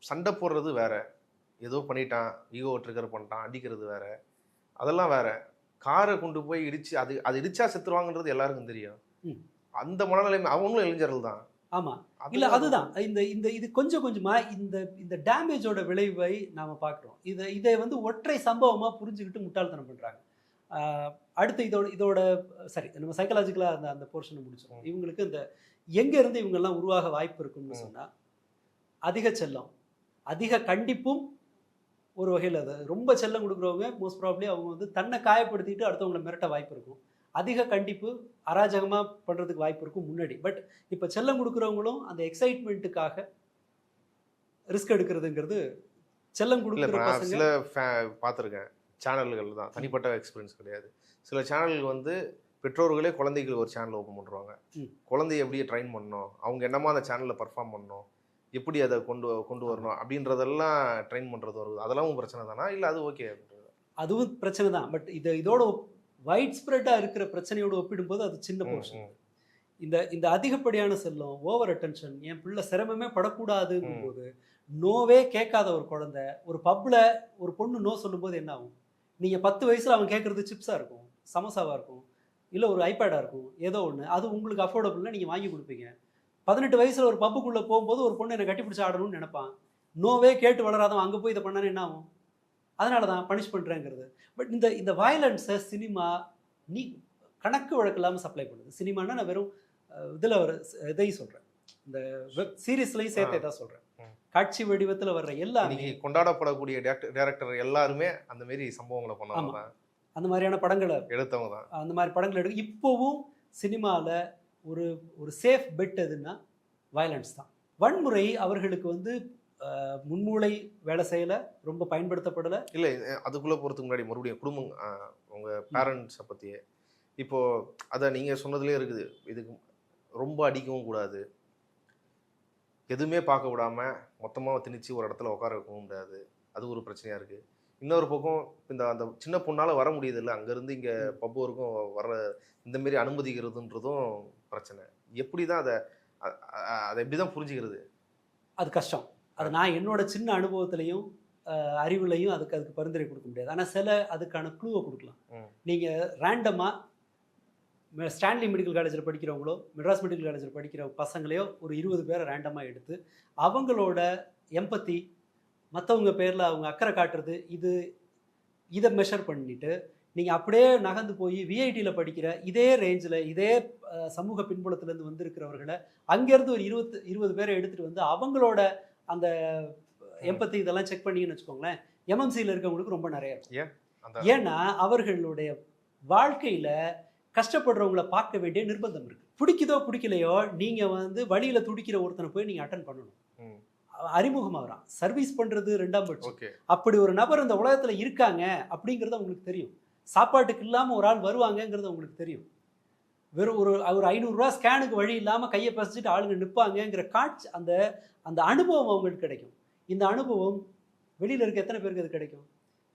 சண்டை போடுறது வேற, ஏதோ பண்ணிட்டான், ஈகோ ட்ரிகர் பண்ணிட்டான், அடிக்கிறது வேற, அதெல்லாம் வேற. காரை கொண்டு போய் இடிச்சு அது இடிச்சா செத்துருவாங்கன்றது எல்லாருக்கும் தெரியும். அந்த மனநிலைமை அவங்களும் இளைஞர்கள் தான். ஆமாம், இல்லை அதுதான் இது கொஞ்சம் கொஞ்சமாக இந்த டேமேஜோட விளைவை நாம் பார்க்குறோம். இதை வந்து ஒற்றை சம்பவமாக புரிஞ்சுக்கிட்டு முட்டாள்தனம் பண்ணுறாங்க. அடுத்து இதோட சரி, நம்ம சைக்கலாஜிக்கலாக அந்த போர்ஷனை முடிச்சிடும். இவங்களுக்கு இந்த எங்கேருந்து இவங்கெல்லாம் உருவாக வாய்ப்பு இருக்குன்னு சொன்னால், அதிக செல்லம், அதிக கண்டிப்பும் ஒரு வகையில். அது ரொம்ப செல்லம் கொடுக்குறவங்க மோஸ்ட் ப்ராப்ளி அவங்க வந்து தன்னை காயப்படுத்திட்டு அடுத்தவங்களை மிரட்ட வாய்ப்பு இருக்கும். அதிக கண்டிப்பு அராஜகமாக பண்ணுறதுக்கு வாய்ப்பு இருக்கும் முன்னாடி. பட் இப்போ செல்லம் கொடுக்குறவங்களும் அந்த எக்ஸைட்மெண்ட்டுக்காக ரிஸ்க் எடுக்கிறதுங்கிறது செல்லம் கொடுக்குற பசங்க. சில பார்த்துருக்கேன் சேனல்கள் தான், தனிப்பட்ட எக்ஸ்பீரியன்ஸ் கிடையாது. சில சேனல்கள் வந்து பெற்றோர்களே குழந்தைகள் ஒரு சேனல் ஓப்பன் பண்ணுறாங்க. குழந்தைய எப்படியே ட்ரைன் பண்ணணும், அவங்க என்னமா அந்த சேனலில் பர்ஃபார்ம் பண்ணணும், எப்படி அதை கொண்டு வரணும் அப்படின்றதெல்லாம் ட்ரெயின் பண்ணுறது வருது. அதெல்லாம் பிரச்சனை தானா, இல்லை அது ஓகே அப்படின்றது? அதுவும் பிரச்சனை தான். பட் இதோட வைட் ஸ்ப்ரெட்டாக இருக்கிற பிரச்சனையோடு ஒப்பிடும்போது அது சின்ன போர்ஷன். இந்த அதிகப்படியான செல்லம், ஓவர் அட்டென்ஷன், என் பிள்ளை சிரமமே படக்கூடாதுங்கும் போது நோவே கேட்காத ஒரு குழந்தை ஒரு பப்பில் ஒரு பொண்ணு நோ சொல்லும்போது என்ன ஆகும்? நீங்கள் 10 வயசில் அவன் கேட்குறது சிப்ஸாக இருக்கும், சமோசாவாக இருக்கும், இல்லை ஒரு ஐபேடாக இருக்கும், ஏதோ ஒன்று, அது உங்களுக்கு அஃபோர்டபுள்னா நீங்கள் வாங்கி கொடுப்பீங்க. 18 வயசில் ஒரு பப்புக்குள்ளே போகும்போது ஒரு பொண்ணு என்னை கட்டிப்பிடிச்சு ஆடணும்னு நினைப்பான். நோவே கேட்டு வளராதவன் அங்கே போய் இதை பண்ணானே என்ன ஆகும்? அதனால தான் பனிஷ் பண்ணுறேங்கிறது. பட் இந்த வயலன்ஸை சினிமா கணக்கு வழக்கு இல்லாமல் சப்ளை பண்ணுது. சினிமானா நான் வெறும் இதில் வர இதையும் சொல்கிறேன், இந்த வெப் சீரீஸ்லையும் சேர்த்தே தான் சொல்கிறேன். காட்சி வடிவத்தில் வர்ற எல்லாமே கொண்டாடப்படக்கூடிய டைரக்டர் எல்லாருமே அந்த மாதிரி சம்பவங்களை பண்ணாங்க. அந்த மாதிரியான படங்களை எடுத்தவங்க தான். அந்த மாதிரி படங்கள் எடுக்க இப்போவும் சினிமாவில் ஒரு சேஃப் பெட் எதுன்னா வயலன்ஸ் தான். வன்முறை அவர்களுக்கு வந்து முன்மூளை வேலை செய்யலை, ரொம்ப பயன்படுத்தப்படலை. இல்லை, அதுக்குள்ளே போகிறதுக்கு முன்னாடி மறுபடியும் குடும்பம், உங்கள் பேரண்ட்ஸை பற்றியே இப்போ அதை நீங்கள் சொன்னதுலேயே இருக்குது. இதுக்கு ரொம்ப அடிக்கவும் கூடாது, எதுவுமே பார்க்க விடாமல் மொத்தமாக திணிச்சு ஒரு இடத்துல உட்கார வைக்கவும் முடியாது. அது ஒரு பிரச்சனையாக இருக்குது. இன்னொரு பக்கம் இந்த அந்த சின்ன பொண்ணால் வர முடியுது இல்லை, அங்கேருந்து இங்கே பப்பு வரைக்கும் வர இந்தமாரி அனுமதிக்கிறதுன்றதும் பிரச்சனை. எப்படி தான் அதை அதை எப்படி தான் புரிஞ்சுக்கிறது? அது கஷ்டம். அது நான் என்னோட சின்ன அனுபவத்திலையும் அறிவுலையும் அதுக்கு பரிந்துரை கொடுக்க முடியாது. ஆனால் சில அதுக்கான க்ளூவை கொடுக்கலாம். நீங்கள் ரேண்டமாக ஸ்டான்லி மெடிக்கல் காலேஜில் படிக்கிறவங்களோ மெட்ராஸ் மெடிக்கல் காலேஜில் படிக்கிற பசங்களையோ ஒரு 20 பேரை ரேண்டமாக எடுத்து அவங்களோட எம்பத்தி, மற்றவங்க பேரில் அவங்க அக்கறை காட்டுறது, இதை மெஷர் பண்ணிவிட்டு நீங்கள் அப்படியே நகர்ந்து போய் விஐடியில் படிக்கிற இதே ரேஞ்சில் இதே சமூக பின்புலத்துலேருந்து வந்திருக்கிறவர்களை அங்கேருந்து ஒரு 20 பேரை எடுத்துகிட்டு வந்து அவங்களோட அந்த எம்பத்தி இதெல்லாம் செக் பண்ணிங்கன்னு வச்சுக்கோங்களேன், எம்எம்சியில் இருக்கவங்களுக்கு ரொம்ப நிறைய இருக்கும். ஏன்னா அவர்களுடைய வாழ்க்கையில் கஷ்டப்படுறவங்கள பார்க்க வேண்டிய நிர்பந்தம் இருக்குது. பிடிக்குதோ பிடிக்கலையோ நீங்கள் வந்து வழியில் துடிக்கிற ஒருத்தனை போய் நீங்கள் அட்டன் பண்ணணும். அறிமுகமாகறான், சர்வீஸ் பண்ணுறது 2ஆம் பட்சம். அப்படி ஒரு நபர் இந்த உலகத்தில் இருக்காங்க அப்படிங்கிறது அவங்களுக்கு தெரியும். சாப்பாட்டுக்கு இல்லாமல் ஒரு ஆள் வருவாங்கங்கிறது அவங்களுக்கு தெரியும். வெறும் ஒரு 500 ரூபா ஸ்கேனுக்கு வழி இல்லாமல் கையை பசிச்சுட்டு ஆளுங்க நிற்பாங்கங்கிற காட்சி, அந்த அனுபவம் அவங்களுக்கு கிடைக்கும். இந்த அனுபவம் வெளியில் இருக்க எத்தனை பேருக்கு அது கிடைக்கும்?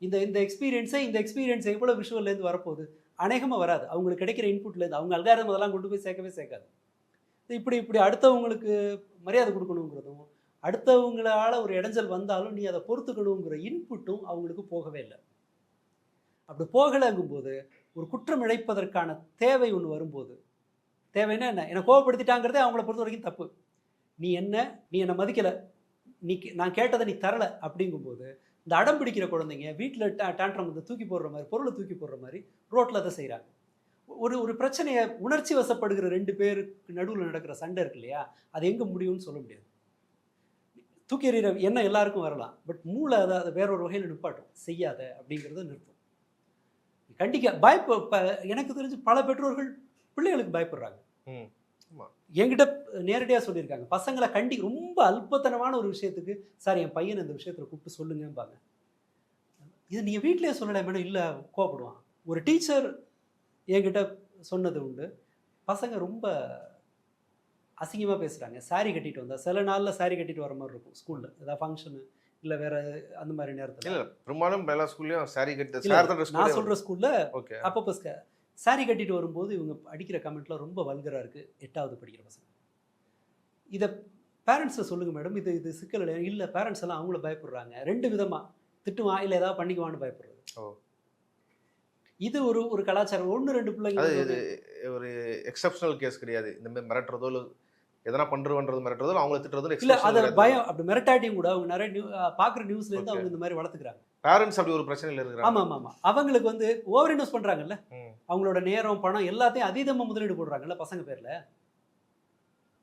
இந்த எக்ஸ்பீரியன்ஸை எவ்வளோ விஷுவல்லேருந்து வரப்போகுது? அநேகமாக வராது. அவங்களுக்கு கிடைக்கிற இன்புட்லேருந்து அவங்க அல்காரிதம் அதெல்லாம் கொண்டு போய் சேர்க்காது. இப்படி அடுத்தவங்களுக்கு மரியாதை கொடுக்கணுங்கிறதும், அடுத்தவங்களால ஒரு இடைஞ்சல் வந்தாலும் நீ அதை பொறுத்துக்கணுங்கிற இன்புட்டும் அவங்களுக்கு போகவே இல்லை. அப்படி போகலைங்கும்போது ஒரு குற்றம் இழைப்பதற்கான தேவை ஒன்று வரும்போது, தேவைன்னா என்ன, என்னை கோவப்படுத்திட்டாங்கிறதே அவங்கள பொறுத்த வரைக்கும் தப்பு. நீ என்னை மதிக்கலை, நான் கேட்டதை நீ தரலை அப்படிங்கும்போது இந்த அடம் பிடிக்கிற குழந்தைங்க வீட்டில் டேண்ட்ரம் வந்து தூக்கி போடுற மாதிரி, பொருளை தூக்கி போடுற மாதிரி ரோட்டில் அதை செய்கிறாங்க. ஒரு பிரச்சனையை உணர்ச்சி வசப்படுகிற 2 பேருக்கு நடுவில் நடக்கிற சண்டை இருக்கு இல்லையா, அது எங்கே முடியும்னு சொல்ல முடியாது. தூக்கி எறிகிற எண்ணம் எல்லாருக்கும் வரலாம், பட் மூளை அதை வேற ஒரு வகையில் நிப்பாட்டும். செய்யாத அப்படிங்கிறத நிறுத்தும். எனக்கு தெரிஞ்சு பல பெற்றோர்கள் பிள்ளைகளுக்கு பயப்படுறாங்க. என்கிட்ட நேரடியாக சொல்லியிருக்காங்க, பசங்களை ரொம்ப அல்பத்தனமான ஒரு விஷயத்துக்கு சார் என் பையனை இந்த விஷயத்தில் கூப்பிட்டு சொல்லுங்கம்பாங்க. இதை நீங்கள் வீட்டிலே சொல்லலை மேடம், இல்லை கோவப்படுவான். ஒரு டீச்சர் என்கிட்ட சொன்னது உண்டு, பசங்க ரொம்ப அசிங்கமாக பேசுகிறாங்க. சாரி கட்டிட்டு வந்தால் சில நாளில் சாரி கட்டிட்டு வர மாதிரி இருக்கும் ஸ்கூலில், ஏதாவது ஃபங்க்ஷனு இல்லை வேற அந்த மாதிரி நேரத்தில். பெரும்பாலும் எல்லா ஸ்கூல்லையும் சாரி கட்டி, நான் சொல்கிற ஸ்கூலில் அப்பப்போ சாரி கட்டிட்டு வரும்போது இவங்க அடிக்கிற கமெண்ட்லாம் ரொம்ப வல்கராக இருக்குது. 8வது படிக்கிற பசங்க. இதை பேரண்ட்ஸை சொல்லுங்கள் மேடம், இது சிக்கல் இல்லை. இல்லை, பேரண்ட்ஸ் எல்லாம் அவங்கள பயப்படுறாங்க. 2 விதமாக திட்டுவான், இல்லை ஏதாவது பண்ணிக்குவான்னு பயப்படுறது. இது ஒரு கலாச்சாரம். 1-2 பிள்ளைங்க, இது ஒரு எக்ஸப்ஷனல் கேஸ் கிடையாது. இந்த மாதிரி மிரட்டுறதோ எதனா பண்ணுறதுன்றது மிரட்டுறதோ அவங்கள திட்டுறதும் இல்லை, அது பயம். அப்படி மிரட்டாட்டியும் கூட அவங்க நிறைய பார்க்குற நியூஸ்லேருந்து அவங்க இந்த மாதிரி வளர்த்துக்கிறாங்க. பேரண்ட்ஸ் அப்படி ஒரு பிரச்சனையில் இருக்கிறாங்க. ஆமாம். அவங்களுக்கு வந்து ஓவர் இன்வெஸ்ட் பண்ணுறாங்கல்ல, அவங்களோட நேரம் பணம் எல்லாத்தையும் அதீதமாக முதலீடு போடுறாங்கல்ல பசங்க பேரில்.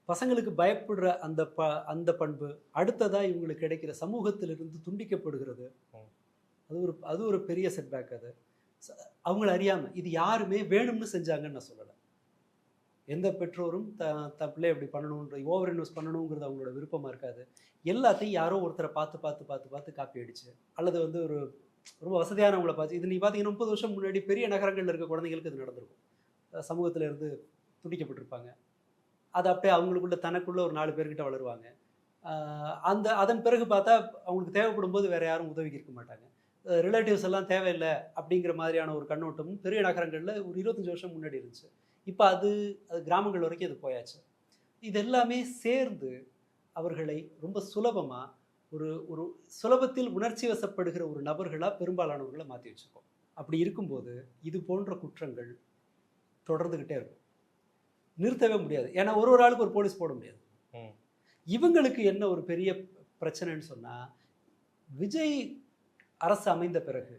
பசங்களுக்கு பயப்படுற அந்த பண்பு அடுத்ததாக இவங்களுக்கு கிடைக்கிற சமூகத்திலிருந்து துண்டிக்கப்படுகிறது. அது ஒரு பெரிய செட்பேக். அது அவங்கள அறியாமல் இது யாருமே வேணும்னு செஞ்சாங்கன்னு நான் சொல்லலை. எந்த பெற்றோரும் பிள்ளை அப்படி பண்ணணுன்ற ஓவர் இன்வெஸ்ட் பண்ணணுங்கிறது அவங்களோட விருப்பமாக இருக்காது. எல்லாத்தையும் யாரோ ஒருத்தரை பார்த்து காப்பி அடிச்சு, அல்லது வந்து ஒரு ரொம்ப வசதியானவங்களை பார்த்து. இது நீ பார்த்தீங்கன்னா 30 வருஷம் முன்னாடி பெரிய நகரங்களில் இருக்க குழந்தைங்களுக்கு இது நடந்திருக்கும். சமூகத்தில் இருந்து துண்டிக்கப்பட்டிருப்பாங்க. அது அப்படியே அவங்களுக்குள்ள தனக்குள்ள ஒரு 4 பேர்கிட்ட வளருவாங்க. அதன் பிறகு பார்த்தா அவங்களுக்கு தேவைப்படும் போது வேற யாரும் உதவிக்கு இருக்க மாட்டாங்க. ரிலேட்டிவ்ஸ் எல்லாம் தேவையில்லை அப்படிங்கிற மாதிரியான ஒரு கண்ணோட்டமும் பெரிய நகரங்களில் ஒரு 25 வருஷம் முன்னாடி இருந்துச்சு. இப்போ அது கிராமங்கள் வரைக்கும் அது போயாச்சு. இது எல்லாமே சேர்ந்து அவர்களை ரொம்ப சுலபமாக ஒரு சுலபத்தில் உணர்ச்சி வசப்படுகிற ஒரு நபர்களாக பெரும்பாலானவர்களை மாற்றி வச்சுருக்கோம். அப்படி இருக்கும்போது இது போன்ற குற்றங்கள் தொடர்ந்துக்கிட்டே இருக்கும், நிறுத்தவே முடியாது. ஏன்னா ஒரு ஆளுக்கு ஒரு போலீஸ் போட முடியாது. இவங்களுக்கு என்ன ஒரு பெரிய பிரச்சனைன்னு சொன்னால், விஜய் அரசு அமைந்த பிறகு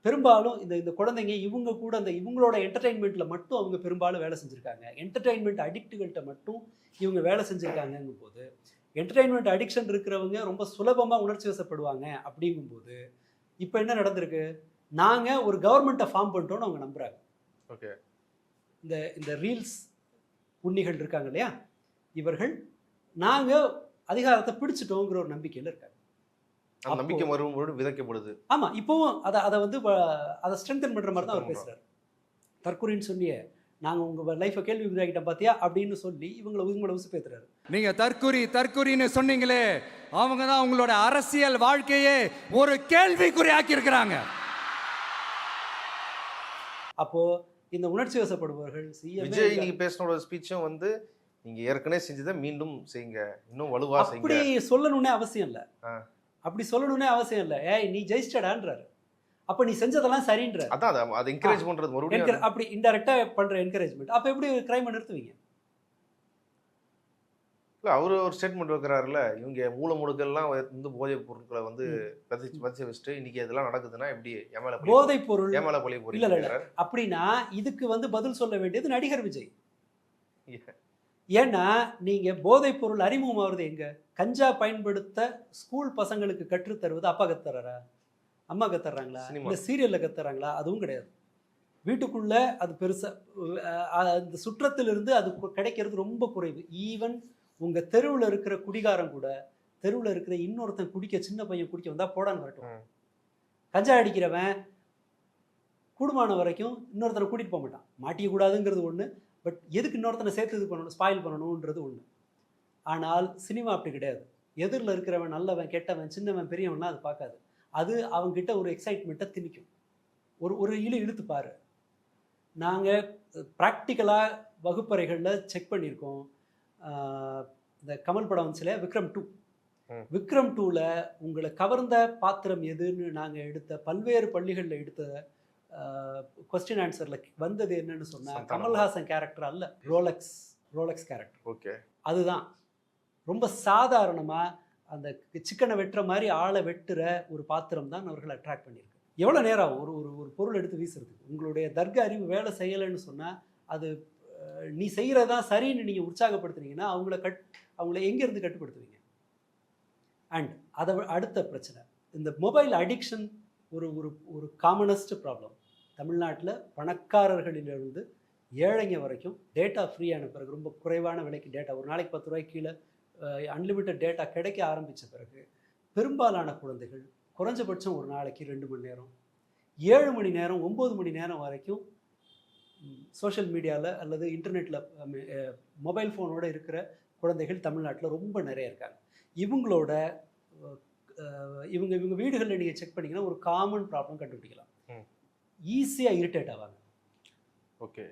பெரும்பாலும் இந்த குழந்தைங்க இவங்க கூட இவங்களோட என்டர்டெயின்மெண்ட்டில் மட்டும் அவங்க பெரும்பாலும் வேலை செஞ்சுருக்காங்க. என்டர்டெயின்மெண்ட் அடிக்ட்டுகள்கிட்ட மட்டும் இவங்க வேலை செஞ்சுருக்காங்கங்கும் போது, என்டர்டெயின்மெண்ட் அடிக்ஷன் இருக்கிறவங்க ரொம்ப சுலபமாக உணர்ச்சி வசப்படுவாங்க. அப்படிங்கும்போது இப்போ என்ன நடந்திருக்கு, நாங்கள் ஒரு கவர்மெண்ட்டை ஃபார்ம் பண்ணிட்டோன்னு அவங்க நம்புகிறாங்க. ஓகே, இந்த ரீல்ஸ் உண்ணிகள் இருக்காங்க இல்லையா, இவர்கள் நாங்கள் அதிகாரத்தை பிடிச்சிட்டோங்கிற ஒரு நம்பிக்கையில் இருக்காங்க. நம்பிக்கை மறுபடி விதைக்கப்படுது. ஆமாம், இப்போவும் அதை வந்து அதை ஸ்ட்ரென்தன் பண்ணுற மாதிரி தான் அவர் பேசுகிறார். தற்கொலைன்னு சொன்னியே, நாங்கள் உங்கள் லைஃப்பை கேள்விக்குறியாக்கிட்டோம் பார்த்தியா அப்படின்னு சொல்லி இவங்களை உசுப்பேத்துறாரு. நீங்க தற்குறின்னு சொன்னீங்களே, அவங்க தான் உங்களோட அரசியல் வாழ்க்கையே ஒரு கேள்விக்குறி ஆக்கி இருக்கிறாங்க. அப்போ இந்த உணர்ச்சி வசப்படுபவர்கள் விஜய் நீங்க பேசினோட ஸ்பீச்சும் வந்து நீங்க ஏற்கனவே செஞ்சதை மீண்டும் செய்யுங்க, இன்னும் வலுவா செய்யுங்க. அப்படி சொல்லணும்னே அவசியம் இல்லை. அப்படி சொல்லணும்னே அவசியம் இல்லை. ஏய் நீ ஜெயிச்சிட்டடான்றாரு. அப்ப நீ செஞ்சதெல்லாம் சரின்ற. அதான் அது என்கரேஜ் பண்றது மறுபடியும் அப்படி இன்டைரக்டா பண்ற என்கரேஜ்மெண்ட். அப்ப எப்படி கிரைம் நிறுத்துவீங்க? இல்ல அவரு ஒரு ஸ்டேட்மெண்ட் வைக்கிறாருல, இவங்க மூல முடுக்கெல்லாம் வந்து போதைப் பொருட்களை வந்து பதிச்சு வச்சுட்டு இன்னைக்கு இதெல்லாம் நடக்குதுன்னா எப்படி எமேல போதைப் பொருள் எமேல பழி போறீங்க? இல்ல இல்ல, அப்படின்னா இதுக்கு வந்து பதில் சொல்ல வேண்டியது நடிகர் விஜய். ஏன்னா நீங்க போதைப் பொருள் அறிமுகமாவது எங்க? கஞ்சா பயன்படுத்த ஸ்கூல் பசங்களுக்கு கற்றுத்தருவது அப்பா கத்துறாரா, அம்மா கத்துறாங்களா, இல்ல சீரியல்ல கத்துறாங்களா? அதுவும் கிடையாது. வீட்டுக்குள்ள அது பெருசா அந்த சுற்றத்திலிருந்து அது கிடைக்கிறது ரொம்ப குறைவு. ஈவன் உங்க தெருவில் இருக்கிற குடிகாரம் கூட, தெருவில் இருக்கிற இன்னொருத்தன் குடிக்க, சின்ன பையன் குடிக்க வந்தா போடான்னு வரட்டும். கஞ்சா அடிக்கிறவன் கூடுமான வரைக்கும் இன்னொருத்தனை கூட்டிட்டு போக மாட்டான். மாட்டிக்க கூடாதுங்கிறது ஒண்ணு. பட் எதுக்கு இன்னொருத்தனை சேர்த்து இது பண்ணணும், ஸ்பாயில் பண்ணணும்ன்றது ஒண்ணு. ஆனால் சினிமா அப்படி கிடையாது. எதிரில் இருக்கிறவன் நல்லவன் கெட்டவன் சின்னவன் பெரியவன்லாம் அது பார்க்காது. அது அவங்ககிட்ட ஒரு எக்ஸைட்மெண்ட்டை திணிக்கும். ஒரு இழுத்து பாரு. நாங்கள் ப்ராக்டிக்கலாக வகுப்பறைகளில் செக் பண்ணியிருக்கோம். இந்த கமல் படம் வந்துச்சுல விக்ரம் 2. விக்ரம் 2ல உங்களை கவர்ந்த பாத்திரம் எதுன்னு நாங்கள் எடுத்த பல்வேறு பள்ளிகளில் எடுத்த கொஸ்டின் ஆன்சரில் வந்தது என்னன்னு சொன்னால் கமல்ஹாசன் கேரக்டர் அல்ல, ரோலக்ஸ் கேரக்டர். ஓகே, அதுதான் ரொம்ப சாதாரணமாக அந்த சிக்கனை வெட்டுற மாதிரி ஆளை வெட்டுற ஒரு பாத்திரம் தான் அவர்களை அட்ராக்ட் பண்ணியிருக்கு. எவ்வளோ நேரம் ஆகும் ஒரு பொருள் எடுத்து வீசுறதுக்கு? உங்களுடைய தர்க்க அறிவு வேலை செய்யலைன்னு சொன்னால் அது நீ செய்கிறதான் சரின்னு நீங்கள் உற்சாகப்படுத்துனீங்கன்னா அவங்கள எங்கேருந்து கட்டுப்படுத்துவீங்க? அண்ட் அதை அடுத்த பிரச்சனை, இந்த மொபைல் அடிக்ஷன் ஒரு காமனஸ்ட் ப்ராப்ளம். தமிழ்நாட்டில் பணக்காரர்களிலிருந்து ஏழைங்க வரைக்கும் டேட்டா ஃப்ரீயான பிறகு, ரொம்ப குறைவான விலைக்கு டேட்டா, ஒரு நாளைக்கு 10 ரூபாய்க்கு கீழே அன்லிமிட்டட் டேட்டா கிடைக்க ஆரம்பித்த பிறகு பெரும்பாலான குழந்தைகள் குறைஞ்சபட்சம் ஒரு நாளைக்கு 2 மணி நேரம், 7 மணி நேரம், 9 மணி நேரம் வரைக்கும் சோஷியல் மீடியாவில் அல்லது இன்டர்நெட்டில் மொபைல் ஃபோனோடு இருக்கிற குழந்தைகள் தமிழ்நாட்டில் ரொம்ப நிறைய இருக்காங்க. இவங்களோட இவங்க வீடுகளில் நீங்கள் செக் பண்ணிங்கன்னா ஒரு காமன் ப்ராப்ளம் கண்டுபிடிக்கலாம். ஈஸியாக இரிட்டேட் ஆவாங்க. ஓகே,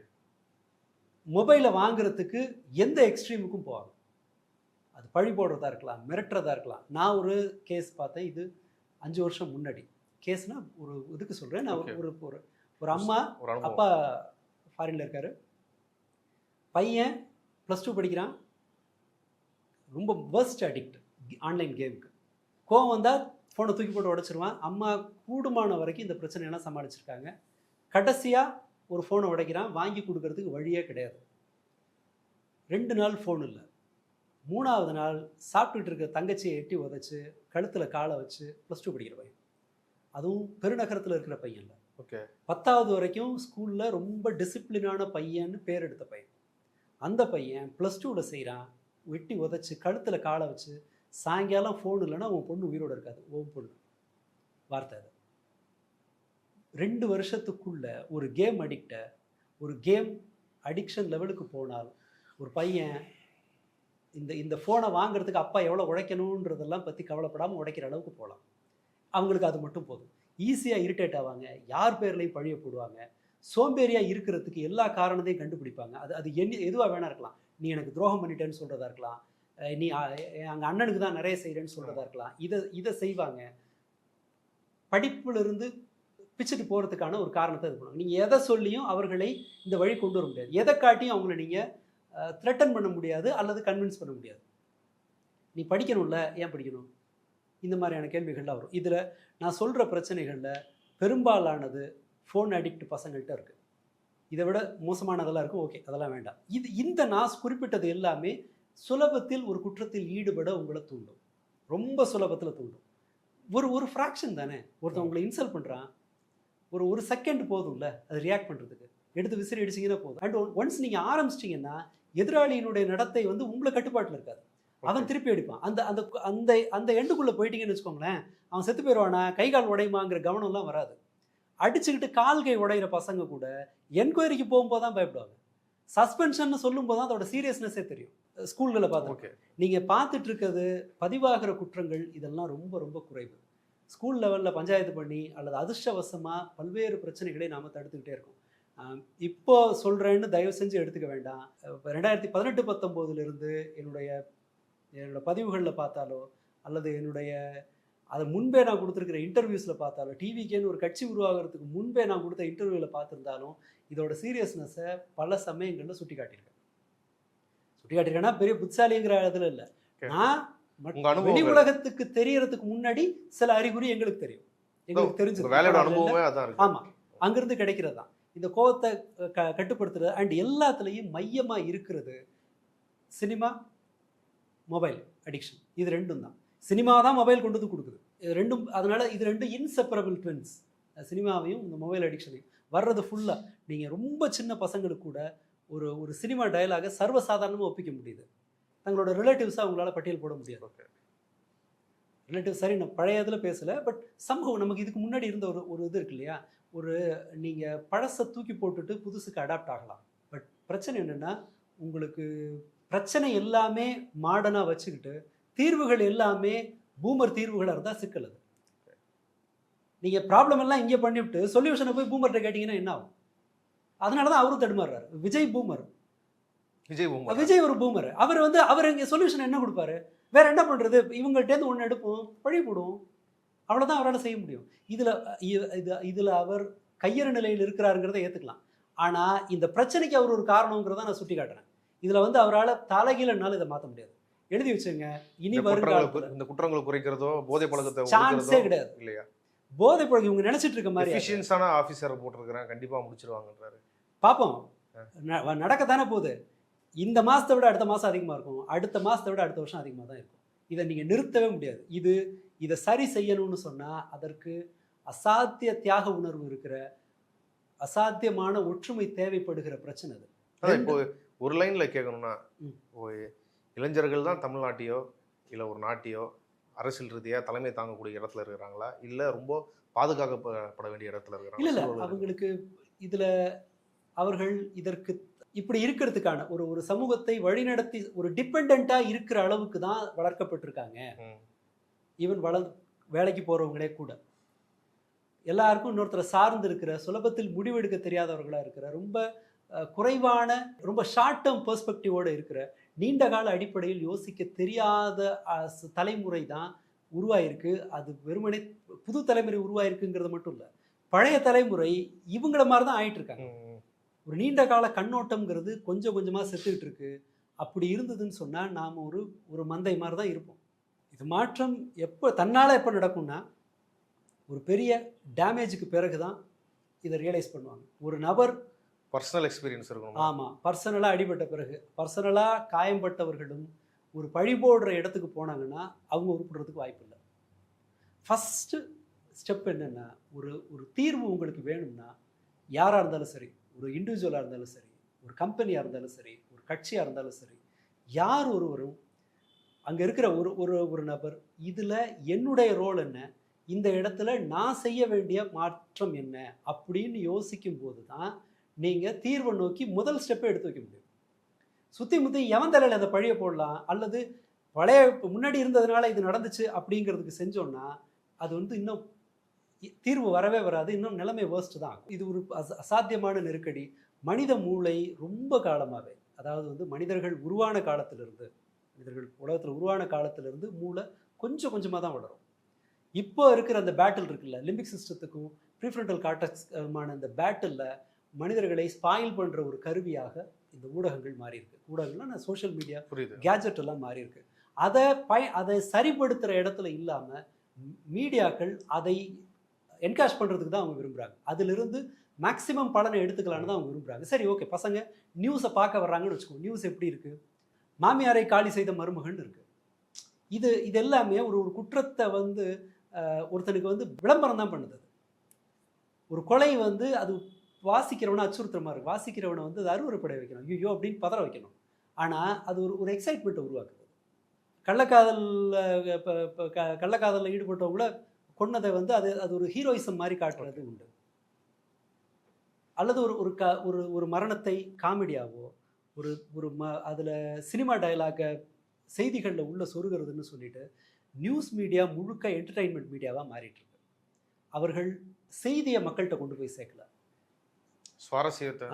மொபைலை வாங்குறதுக்கு எந்த எக்ஸ்ட்ரீமுக்கும் போவாங்க. அது பழி போடுறதா இருக்கலாம், மிரட்டுறதா இருக்கலாம். நான் ஒரு கேஸ் பார்த்தேன், இது 5 வருஷம் முன்னாடி. கேஸ்னால் ஒரு இதுக்கு சொல்கிறேன் நான். ஒரு அம்மா, அப்பா ஃபாரினில் இருக்காரு, பையன் +2 படிக்கிறான், ரொம்ப வர்ஸ்ட் அடிக்ட் ஆன்லைன் கேமுக்கு. கோவம் வந்தால் ஃபோனை தூக்கி போட்டு உடைச்சிருவான். அம்மா கூடுமான வரைக்கும் இந்த பிரச்சனையெல்லாம் சமாளிச்சிருக்காங்க. கடைசியாக ஒரு ஃபோனை உடைக்கிறான், வாங்கி கொடுக்கறதுக்கு வழியே கிடையாது. 2 நாள் ஃபோன் இல்லை. 3ஆவது நாள் சாப்பிட்டுட்டு இருக்க தங்கச்சியை எட்டி உதைச்சு கழுத்தில் காலை வச்சு +2 படிக்கிற பையன், அதுவும் பெருநகரத்தில் இருக்கிற பையன் இல்லை. ஓகே, 10ஆவது வரைக்கும் ஸ்கூலில் ரொம்ப டிசிப்ளினான பையன்னு பேர் எடுத்த பையன். அந்த பையன் +2ல் செய்கிறான், வெட்டி உதைச்சு கழுத்தில் காலை வச்சு. சாயங்காலம் ஃபோன் இல்லைன்னா உன் பொண்ணு உயிரோடு இருக்காது, உன் பொண்ணு வார்த்தை அது. 2 வருஷத்துக்குள்ள ஒரு கேம் அடிக்டை, ஒரு கேம் அடிக்ஷன் லெவலுக்கு போனால் ஒரு பையன் இந்த ஃபோனை வாங்குறதுக்கு அப்பா எவ்வளோ உழைக்கணுன்றதெல்லாம் பற்றி கவலைப்படாமல் உடைக்கிற அளவுக்கு போகலாம். அவங்களுக்கு அது மட்டும் போதும். ஈஸியாக இரிட்டேட் ஆவாங்க, யார் பேர்லையும் பழிய போடுவாங்க, சோம்பேறியாக இருக்கிறதுக்கு எல்லா காரணத்தையும் கண்டுபிடிப்பாங்க. அது எதுவாக வேணா இருக்கலாம். நீ எனக்கு துரோகம் பண்ணிட்டேன்னு சொல்கிறதா இருக்கலாம், நீ அங்கே அண்ணனுக்கு தான் நிறைய செய்கிறேன்னு சொல்கிறதா இருக்கலாம். இதை செய்வாங்க. படிப்பிலிருந்து பிச்சுட்டு போகிறதுக்கான ஒரு காரணத்தை இது பண்ணுவாங்க. நீங்கள் எதை சொல்லியும் அவர்களை இந்த வழி கொண்டு வர முடியாது. எதை காட்டியும் அவங்கள நீங்கள் த்ரெட்டன் பண்ண முடியாது அல்லது கன்வின்ஸ் பண்ண முடியாது. நீ படிக்கணும்ல, ஏன் படிக்கணும்? இந்த மாதிரியான கேள்விகள்லாம் வரும். இதில் நான் சொல்கிற பிரச்சனைகளில் பெரும்பாலானது ஃபோன் அடிக்ட் பசங்கள்கிட்ட இருக்குது. இதை விட மோசமானதெல்லாம் இருக்கும். ஓகே, அதெல்லாம் வேண்டாம். இந்த நான் குறிப்பிட்டது எல்லாமே சுலபத்தில் ஒரு குற்றத்தில் ஈடுபட உங்களை தூண்டும். ரொம்ப சுலபத்தில் தூண்டும். ஒரு ஃப்ராக்ஷன் தானே. ஒருத்தன் உங்களை இன்சல்ட் பண்ணுறான், ஒரு செகண்ட் போதும்ல அது ரியாக்ட் பண்ணுறதுக்கு. எடுத்து விசிறி அடிச்சிங்கன்னா போதும். அண்ட் ஒன்ஸ் நீங்கள் ஆரம்பிச்சிட்டிங்கன்னா எதிராளியினுடைய நடத்தை வந்து உங்களை கட்டுப்பாட்டில் இருக்காது. அவன் திருப்பி அடிப்பான். அந்த அந்த அந்த அந்த எண்டுக்குள்ளே போயிட்டீங்கன்னு வச்சுக்கோங்களேன், அவன் செத்து போயிடுவானா, கை கால் உடையுமாங்கிற கவனம்லாம் வராது. அடிச்சுக்கிட்டு கால் கை உடையிற பசங்க கூட என்கொயரிக்கு போகும்போது தான் பயப்படுவாங்க. சஸ்பென்ஷன் சொல்லும் போது தான் அதோட சீரியஸ்னஸே தெரியும். ஸ்கூல்களை பார்த்து ஓகே. நீங்கள் பார்த்துட்டு இருக்கிறது பதிவாகிற குற்றங்கள் இதெல்லாம் ரொம்ப ரொம்ப குறைவு. ஸ்கூல் லெவலில் பஞ்சாயத்து பண்ணி அல்லது அதிர்ஷ்டவசமாக பல்வேறு பிரச்சனைகளை நாம் தடுத்துக்கிட்டே இருக்கோம். இப்போ சொல்கிறேன்னு தயவு செஞ்சு எடுத்துக்க வேண்டாம். 2018-19 என்னோட பதிவுகளில் பார்த்தாலோ அல்லது அது முன்பே நான் கொடுத்துருக்கிற இன்டர்வியூஸில் பார்த்தாலும், டிவிக்கேன்னு ஒரு கட்சி உருவாகிறதுக்கு முன்பே நான் கொடுத்த இன்டர்வியூவில் பார்த்துருந்தாலும் இதோட சீரியஸ்னஸை பல சமயங்களில் சுட்டி காட்டியிருக்கேன்னா பெரிய புத்திசாலிங்கிற இதில் இல்லை. நான் வெளி உலகத்துக்கு தெரியறதுக்கு முன்னாடி சில அறிகுறி எங்களுக்கு தெரியும், எங்களுக்கு தெரிஞ்சு. ஆமாம், அங்கிருந்து கிடைக்கிறது தான் இந்த கோவத்தை கட்டுப்படுத்துறது. அண்ட் எல்லாத்துலேயும் மையமாக இருக்கிறது சினிமா, மொபைல் அடிக்ஷன். இது ரெண்டும் தான். சினிமா தான் மொபைல் கொண்டு வந்து கொடுக்குது. ரெண்டும் அதனால இது ரெண்டும் இன்செப்பரபிள் ட்வின்ஸ். சினிமாவையும் இந்த மொபைல் அடிக்ஷனையும் வர்றது ஃபுல்லாக நீங்கள் ரொம்ப சின்ன பசங்களுக்கு கூட ஒரு சினிமா டயலாக சர்வசாதாரணமாக ஒப்பிக்க முடியுது. தங்களோட ரிலேட்டிவ்ஸாக அவங்களால பட்டியல் போட முடியாது. ரிலேட்டிவ் சரி, நான் பழைய இதில் பேசலை, பட் சம்பவம் நமக்கு இதுக்கு முன்னாடி இருந்த ஒரு இது இருக்கு இல்லையா, நீங்கள் பழசை தூக்கி போட்டுட்டு புதுசுக்கு அடாப்ட் ஆகலாம். பட் பிரச்சனை என்னென்னா, உங்களுக்கு பிரச்சனை எல்லாமே மாடர்னாக வச்சுக்கிட்டு தீர்வுகள் எல்லாமே பூமர் தீர்வுகளாக இருந்தால் சிக்கல். அது நீங்கள் ப்ராப்ளம் எல்லாம் இங்கே பண்ணிவிட்டு சொல்யூஷனை போய் பூமர்கிட்ட கேட்டிங்கன்னா என்ன ஆகும்? அதனால தான் அவரும் தடுமாறுறாரு. விஜய் ஒரு பூமர். அவர் இங்கே சொல்யூஷன் என்ன கொடுப்பாரு? வேற என்ன பண்ணுறது? இவங்கள்ட்டேருந்து ஒன்று எடுப்போம், பழி போடுவோம், அவ்வளோதான் அவரால் செய்ய முடியும். இதில் அவர் கையறு நிலையில் இருக்கிறாருங்கிறத ஏற்றுக்கலாம். ஆனால் இந்த பிரச்சனைக்கு அவர் ஒரு காரணங்கிறத நான் சுட்டி காட்டுறேன். இதில் அவரால் தலைகீழனால இதை மாற்ற முடியாது. எழுதி வச்சுங்க, இனி வருங்காலத்தில் இந்த குற்றங்களை குறைக்கிறதோ போதை பழக்கத்தை சான்ஸே கிடையாது இல்லையா? போதை பழக்கம் இவங்க நினைச்சிட்டு இருக்க மாதிரி எஃபிஷியன்ஸான ஆஃபீஸரை போட்டிருக்கிறேன், கண்டிப்பாக முடிச்சிருவாங்கன்றாரு. பார்ப்போம், நடக்கத்தானே போகுது. இந்த மாதத்தை விட அடுத்த மாதம் அதிகமாக இருக்கும், அடுத்த மாதத்தை விட அடுத்த வருஷம் அதிகமாக தான் இருக்கும். இதை நீங்கள் நிறுத்தவே முடியாது. இதை சரி செய்யணும்னு சொன்னால் அதற்கு அசாத்திய தியாக உணர்வு இருக்கிற, அசாத்தியமான ஒற்றுமை தேவைப்படுகிற பிரச்சனை அது. இப்போ ஒரு லைனில் கேட்கணும்னா, இளைஞர்கள் தான் தமிழ்நாட்டையோ இல்லை ஒரு நாட்டையோ அரசியல் ரீதியாக தலைமை தாங்கக்கூடிய இடத்துல இருக்கிறாங்களா, இல்லை ரொம்ப பாதுகாக்கப்பட வேண்டிய இடத்துல இருக்கிறாங்க? இல்லை, அவங்களுக்கு இதில் அவர்கள் இதற்கு இப்படி இருக்கிறதுக்கான ஒரு சமூகத்தை வழிநடத்தி ஒரு டிபெண்டாக இருக்கிற அளவுக்கு தான் வளர்க்கப்பட்டிருக்காங்க. ஈவன் வேலைக்கு போகிறவங்களே கூட எல்லாருக்கும் இன்னொருத்தரை சார்ந்து இருக்கிற, சுலபத்தில் முடிவெடுக்க தெரியாதவர்களாக இருக்கிற, ரொம்ப குறைவான, ரொம்ப ஷார்ட் டேர்ம் பெர்ஸ்பெக்டிவோடு இருக்கிற, நீண்ட கால அடிப்படையில் யோசிக்க தெரியாத தலைமுறை தான் உருவாயிருக்கு. அது வெறுமனே புது தலைமுறை உருவாயிருக்குங்கிறது மட்டும் இல்லை, பழைய தலைமுறை இவங்கள மாதிரி தான் ஆயிட்டு இருக்காங்க. ஒரு நீண்ட கால கண்ணோட்டம்ங்கிறது கொஞ்சம் கொஞ்சமாக செத்துக்கிட்டு இருக்கு. அப்படி இருந்ததுன்னு சொன்னால் நாம் ஒரு மந்தை மாதிரி தான் இருப்போம். இது மாற்றம் தன்னால் எப்போ நடக்கும்னா, ஒரு பெரிய டேமேஜுக்கு பிறகு தான் இதை ரியலைஸ் பண்ணுவாங்க. ஒரு நபர் பர்சனல் எக்ஸ்பீரியன்ஸ் இருக்கும். ஆமாம், பர்சனலாக அடிபட்ட பிறகு, பர்சனலாக காயம்பட்டவர்களும் ஒரு பழி போடுற இடத்துக்கு போனாங்கன்னா அவங்க உருப்படுறதுக்கு வாய்ப்பு இல்லை. ஃபஸ்ட்டு ஸ்டெப் என்னென்னா, ஒரு தீர்வு உங்களுக்கு வேணும்னா, யாராக இருந்தாலும் சரி, ஒரு இண்டிவிஜுவலாக இருந்தாலும் சரி, ஒரு கம்பெனியாக இருந்தாலும் சரி, ஒரு கட்சியாக இருந்தாலும் சரி, யார் ஒருவரும் அங்கே இருக்கிற ஒரு நபர் இதில் என்னுடைய ரோல் என்ன, இந்த இடத்துல நான் செய்ய வேண்டிய மாற்றம் என்ன அப்படின்னு யோசிக்கும் போது தான் நீங்கள் தீர்வை நோக்கி முதல் ஸ்டெப்பை எடுத்து வைக்க முடியும். சுற்றி முற்றி எவன் தலையில் அதை பழிய போடலாம், அல்லது முன்னாடி இருந்ததுனால இது நடந்துச்சு அப்படிங்கிறதுக்கு செஞ்சோன்னா அது இன்னும் தீர்வு வரவே வராது, இன்னும் நிலைமை வேர்ஸ்ட் தான். இது ஒரு அசாத்தியமான நெருக்கடி. மனித மூளை ரொம்ப காலமாகவே, அதாவது மனிதர்கள் உருவான காலத்திலிருந்து, மனிதர்கள் உலகத்தில் உருவான காலத்திலிருந்து மூளை கொஞ்சம் கொஞ்சமாக தான் வளரும். இப்போ இருக்கிற அந்த பேட்டில் இருக்குல்ல, லிம்பிக் சிஸ்டத்துக்கும் ப்ரீஃப்ரண்டல் கார்டெக்ஸ்மான இந்த பேட்டிலில் மனிதர்களை ஸ்பாயில் பண்ணுற ஒரு கருவியாக இந்த ஊடகங்கள் மாறி இருக்கு. ஊடகங்கள்லாம் நான் சோஷியல் மீடியா, கேஜெட் எல்லாம் மாறி இருக்கு. அதை சரிப்படுத்துகிற இடத்துல இல்லாமல் மீடியாக்கள் அதை என்கேஷ் பண்ணுறதுக்கு தான் அவங்க விரும்புகிறாங்க. அதிலிருந்து மேக்ஸிமம் பலனை எடுத்துக்கலான்னு தான் அவங்க விரும்புகிறாங்க. சரி, ஓகே, பசங்க நியூஸை பார்க்க வர்றாங்கன்னு வச்சுக்கோங்க. நியூஸ் எப்படி இருக்குது? மாமியாரை காலி செய்த மருமகன் இருக்குது. இது எல்லாமே ஒரு குற்றத்தை ஒருத்தனுக்கு விளம்பரம் தான் பண்ணுது. ஒரு கொலை அது வாசிக்கிறவனை அச்சுறுத்துற மாதிரி, வாசிக்கிறவனை அது அருவறுப்படை வைக்கணும், ஐயோ அப்படின்னு பதற வைக்கணும். ஆனால் அது ஒரு எக்ஸைட்மெண்ட்டை உருவாக்குது. கள்ளக்காதலில் ஈடுபட்டவங்கள கொன்னதை அது ஒரு ஹீரோயிசம் மாதிரி காட்டுறது உண்டு. அல்லது ஒரு மரணத்தை காமெடியாவோ ஒரு ஒரு அதில் சினிமா டயலாக செய்திகளில் உள்ள சொருகிறதுன்னு சொல்லிட்டு நியூஸ் மீடியா முழுக்க என்டர்டெயின்மெண்ட் மீடியாவாக மாறிட்டு இருக்கு. அவர்கள் செய்தியை மக்கள்கிட்ட கொண்டு போய் சேர்க்கல. சுவாரஸ்யத்தை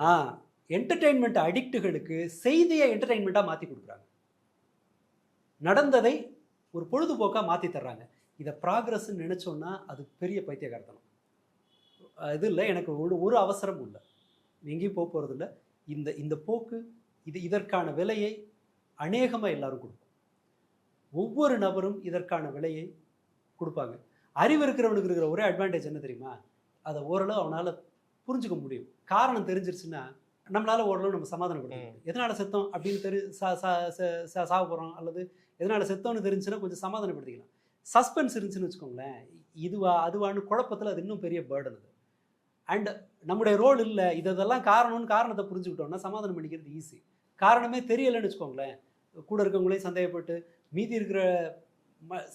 என்டர்டெயின்மெண்ட் அடிக்ட்டுகளுக்கு செய்தியை என்டர்டெயின்மெண்ட்டாக மாற்றி கொடுக்குறாங்க. நடந்ததை ஒரு பொழுதுபோக்காக மாற்றி தர்றாங்க. இதை ப்ராக்ரஸ்ன்னு நினச்சோன்னா அது பெரிய பைத்தியகாரத்தனம். இது இல்லை, எனக்கு ஒரு அவசரமும் இல்லை, எங்கேயும் போகிறது இல்லை. இந்த போக்கு இதற்கான விலையை அநேகமாக எல்லாரும் கொடுப்போம். ஒவ்வொரு நபரும் இதற்கான விலையை கொடுப்பாங்க. அறிவு இருக்கிறவனுக்கு இருக்கிற ஒரே அட்வான்டேஜ் என்ன தெரியுமா? அதை ஓரளவு அவனால் புரிஞ்சுக்க முடியும். காரணம் தெரிஞ்சிருச்சுன்னா நம்மளால் ஓரளவு நம்ம சமாதானப்படுத்த முடியும். எதனால் செத்தோம் அப்படின்னு சாக போகிறோம் அல்லது எதனால் செத்தோன்னு தெரிஞ்சுன்னா கொஞ்சம் சமாதானப்படுத்திக்கலாம். சஸ்பென்ஸ் இருந்துச்சுன்னு வச்சுக்கோங்களேன், இதுவா அதுவான்னு குழப்பத்தில் அது இன்னும் பெரிய பேர்டன். அது அண்ட் நம்முடைய ரோல் இல்லை, இதெல்லாம் காரணம்னு காரணத்தை புரிஞ்சுக்கிட்டோம்னா சமாதானம் பண்ணிக்கிறது ஈஸி. காரணமே தெரியலைன்னு வச்சுக்கோங்களேன், கூட இருக்கவங்களையும் சந்தேகப்பட்டு மீதி இருக்கிற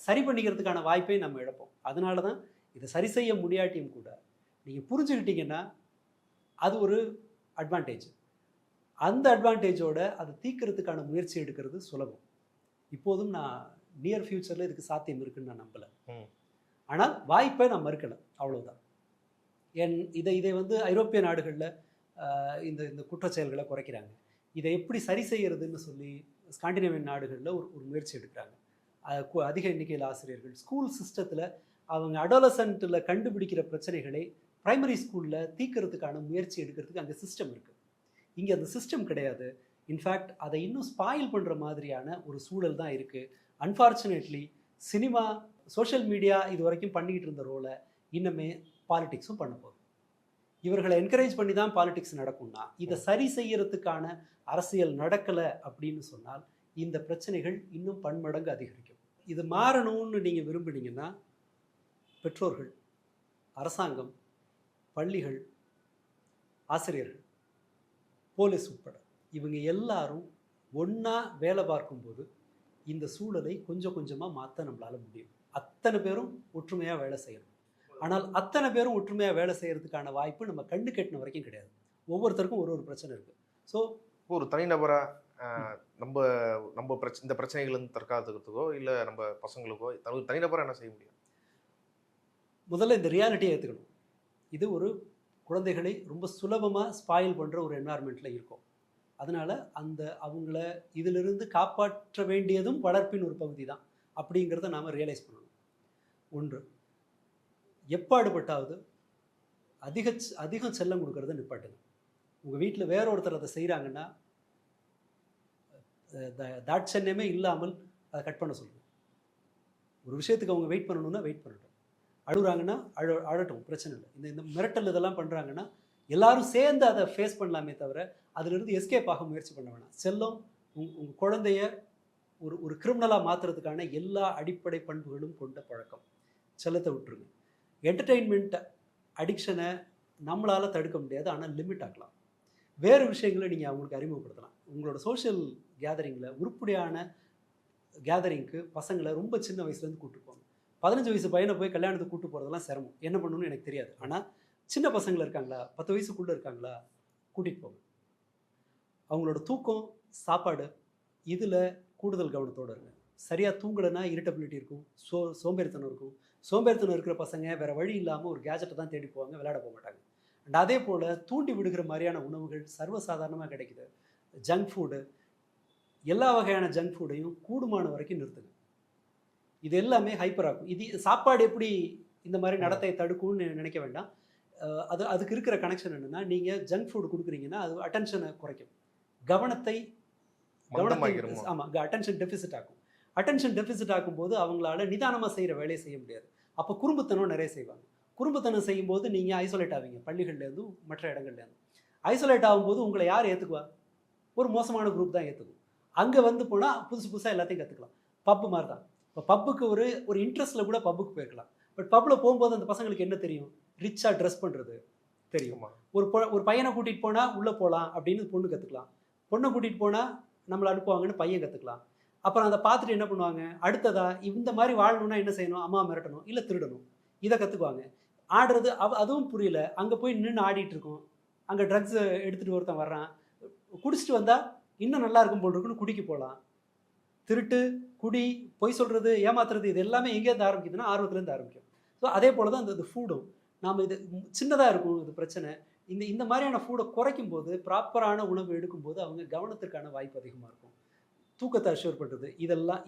சரி பண்ணிக்கிறதுக்கான வாய்ப்பை நம்ம இழப்போம். அதனால தான் இதை சரி செய்ய முடியாட்டியும் கூட நீங்கள் புரிஞ்சுக்கிட்டீங்கன்னா அது ஒரு அட்வான்டேஜ். அந்த அட்வான்டேஜோட அதை தீர்க்கறதுக்கான முயற்சி எடுக்கிறது சுலபம். இப்போதும் நான் நியர் ஃபியூச்சரில் இதுக்கு சாத்தியம் இருக்குன்னு நான் நம்பலை. ஆனால் வாய்ப்பை நான் மறுக்கலை, அவ்வளோதான். இதை வந்து ஐரோப்பிய நாடுகளில் இந்த குற்றச்செயல்களை குறைக்கிறாங்க. இதை எப்படி சரி செய்யறதுன்னு சொல்லி ஸ்காண்டினேவியன் நாடுகளில் ஒரு முயற்சி எடுக்கிறாங்க. அதிக எண்ணிக்கையில் ஆசிரியர்கள் ஸ்கூல் சிஸ்டத்தில் அவங்க அடோலசன்ட்டில் கண்டுபிடிக்கிற பிரச்சனைகளை ப்ரைமரி ஸ்கூலில் தீர்க்கறதுக்கான முயற்சி எடுக்கிறதுக்கு அங்கே சிஸ்டம் இருக்குது. இங்கே அந்த சிஸ்டம் கிடையாது. இன்ஃபேக்ட் அதை இன்னும் ஸ்பாயில் பண்ணுற மாதிரியான ஒரு சூழல் தான் இருக்குது. அன்ஃபார்ச்சுனேட்லி சினிமா, சோஷியல் மீடியா இது வரைக்கும் பண்ணிக்கிட்டு இருந்த ரோலை இன்னுமே பாலிடிக்ஸும் பண்ண போகுது. இவர்களை என்கரேஜ் பண்ணி தான் பாலிடிக்ஸ் நடக்கும்னா இதை சரி செய்யறதுக்கான அரசியல் நடக்கலை அப்படின்னு சொன்னால் இந்த பிரச்சனைகள் இன்னும் பன்மடங்கு அதிகரிக்கும். இது மாறணும்னு நீங்கள் விரும்புனீங்கன்னா பெற்றோர்கள், அரசாங்கம், பள்ளிகள், ஆசிரியர்கள், போலீஸ் உட்பட இவங்க எல்லாரும் ஒன்றா வேலை பார்க்கும்போது இந்த சூழலை கொஞ்சம் கொஞ்சமாக மாற்ற நம்மளால் முடியும். அத்தனை பேரும் ஒற்றுமையாக வேலை செய்யணும். ஆனால் அத்தனை பேரும் ஒற்றுமையாக வேலை செய்கிறதுக்கான வாய்ப்பு நம்ம கண்ணு கெட்டின வரைக்கும் கிடையாது. ஒவ்வொருத்தருக்கும் ஒரு பிரச்சனை இருக்குது. ஸோ ஒரு தனிநபராக நம்ம இந்த பிரச்சனைகள்லேருந்து தற்காத்துக்கிறதுக்கோ இல்லை நம்ம பசங்களுக்கோ தனிநபராக என்ன செய்ய முடியும்? முதல்ல இந்த ரியாலிட்டியை ஏற்றுக்கணும். இது ஒரு குழந்தைகளை ரொம்ப சுலபமாக ஸ்பாயில் பண்ணுற ஒரு என்வாயர்மெண்ட்டில் இருக்கும். அதனால் அவங்கள இதிலிருந்து காப்பாற்ற வேண்டியதும் வளர்ப்பின் ஒரு பகுதி தான் அப்படிங்கிறத நாம் ரியலைஸ் பண்ணணும். ஒன்று, எப்பாடுபட்டாவது அதிகம் செல்லம் கொடுக்கறத நிப்பாட்டுங்க. உங்கள் வீட்டில் வேற ஒருத்தர் அதை செய்கிறாங்கன்னா தாட்சண்யமே இல்லாமல் அதை கட் பண்ண சொல்லுங்கள். ஒரு விஷயத்துக்கு அவங்க வெயிட் பண்ணணும்னா வெயிட் பண்ணட்டும். அழுகுறாங்கன்னா அழட்டும், பிரச்சனை இல்லை. இந்த மிரட்டல் இதெல்லாம் பண்ணுறாங்கன்னா எல்லாரும் சேர்ந்து அதை ஃபேஸ் பண்ணலாமே தவிர அதிலிருந்து எஸ்கேப் ஆக முயற்சி பண்ண வேணாம். செல்லம் உங்கள் குழந்தைய ஒரு கிரிமினலாக மாற்றுறதுக்கான எல்லா அடிப்படை பண்புகளும் கொண்ட பழக்கம். செல்லத்தை விட்டுருங்க. என்டர்டெயின்மெண்ட் அடிக்ஷனை நம்மளால் தடுக்க முடியாது, ஆனால் லிமிட் ஆக்கலாம். வேறு விஷயங்களை நீங்கள் அவங்களுக்கு அறிமுகப்படுத்தலாம். உங்களோட சோஷியல் கேதரிங்கில் உருப்படியான கேதரிங்க்கு பசங்களை ரொம்ப சின்ன வயசுலேருந்து கூப்பிட்டு போங்க. 15 வயசு பையனை போய் கல்யாணத்துக்கு கூப்பிட்டு போகிறதெல்லாம் சிரமம். என்ன பண்ணணும்னு எனக்கு தெரியாது. ஆனால் சின்ன பசங்களை இருக்காங்களா, 10 வயசுக்குள்ளே இருக்காங்களா, கூட்டிகிட்டு போங்க. அவங்களோட தூக்கம், சாப்பாடு இதில் கூடுதல் கவனத்தோடு இருங்க. சரியாக தூங்கலைன்னா இரிட்டபிலிட்டி இருக்கும், சோம்பேறித்தனம் இருக்கும். சோம்பேறித்தனம் இருக்கிற பசங்க வேறு வழி இல்லாமல் ஒரு கேஜெட்டை தான் தேடி போவாங்க, விளையாட போக மாட்டாங்க. அண்ட் அதே போல் தூண்டி விடுகிற மாதிரியான உணவுகள் சர்வசாதாரணமாக கிடைக்குது. ஜங்க் ஃபுட்டு, எல்லா வகையான ஜங்க் ஃபுட்டையும் கூடுமான வரைக்கும் நிறுத்துங்க. இது எல்லாமே ஹைப்பர் ஆகும். இது சாப்பாடு எப்படி இந்த மாதிரி நடத்தை தடுக்கும்னு நினைக்க வேண்டாம். அதுக்கு இருக்கிற கனெக்ஷன் என்னென்னா, நீங்கள் ஜங்க் ஃபுட் கொடுக்குறீங்கன்னா அது அட்டென்ஷனை குறைக்கும், கவனத்தை ஆமாம் அட்டென்ஷன் டெஃபிசிட் ஆகும். அட்டென்ஷன் டெஃபிசிட் ஆகும்போது அவங்களால நிதானமாக செய்கிற வேலையை செய்ய முடியாது. அப்போ குறும்புத்தனம் நிறைய செய்வாங்க. குறும்புத்தனம் செய்யும்போது நீங்கள் ஐசோலேட் ஆவீங்க, பள்ளிகள்லேருந்தும் மற்ற இடங்கள்லேருந்து. ஐசோலேட் ஆகும்போது உங்களை யார் ஏற்றுக்குவா? ஒரு மோசமான குரூப் தான் ஏற்றுக்கும். அங்கே வந்து போனால் புதுசாக எல்லாத்தையும் கற்றுக்கலாம். பப்பு மாதிரி தான். இப்போ பப்புக்கு ஒரு இன்ட்ரெஸ்ட்டில் கூட பப்புக்கு போயிருக்கலாம். பட் பப்பில் போகும்போது அந்த பசங்களுக்கு என்ன தெரியும்? ரிச்சாக ட்ரெஸ் பண்ணுறது தெரியுமா? ஒரு பையனை கூட்டிகிட்டு போனால் உள்ளே போகலாம் அப்படின்னு பொண்ணு கற்றுக்கலாம். பொண்ணை கூட்டிகிட்டு போனால் நம்மளை அனுப்புவாங்கன்னு பையன் கற்றுக்கலாம். அப்புறம் அதை பார்த்துட்டு என்ன பண்ணுவாங்க? அடுத்ததாக இந்த மாதிரி வாழணும்னா என்ன செய்யணும்? அம்மா மிரட்டணும், இல்லை திருடணும், இதை கற்றுக்குவாங்க. ஆடுறது அதுவும் புரியல, அங்கே போய் நின்று ஆடிட்டு இருக்கோம். அங்கே ட்ரக்ஸ் எடுத்துகிட்டு ஒருத்தன் வர்றான், குடிச்சிட்டு வந்தால் இன்னும் நல்லா இருக்கும் போல் இருக்குன்னு குடிக்கு போகலாம். திருட்டு, குடி, பொய் சொல்கிறது, ஏமாத்துறது இது எல்லாமே எங்கேருந்து ஆரம்பிக்குதுன்னா ஆர்வத்துலேருந்து ஆரம்பிக்கும். ஸோ அதே போல் தான் இந்த ஃபுட்டும். நாம் இது சின்னதாக இருக்கும் இது பிரச்சனை. இந்த மாதிரியான ஃபுட்டை குறைக்கும் போது, ப்ராப்பரான உணவு எடுக்கும்போது அவங்க கவனத்திற்கான வாய்ப்பு அதிகமாக இருக்கும். தூக்கத்தை அஷ்யூர் பண்ணுறது,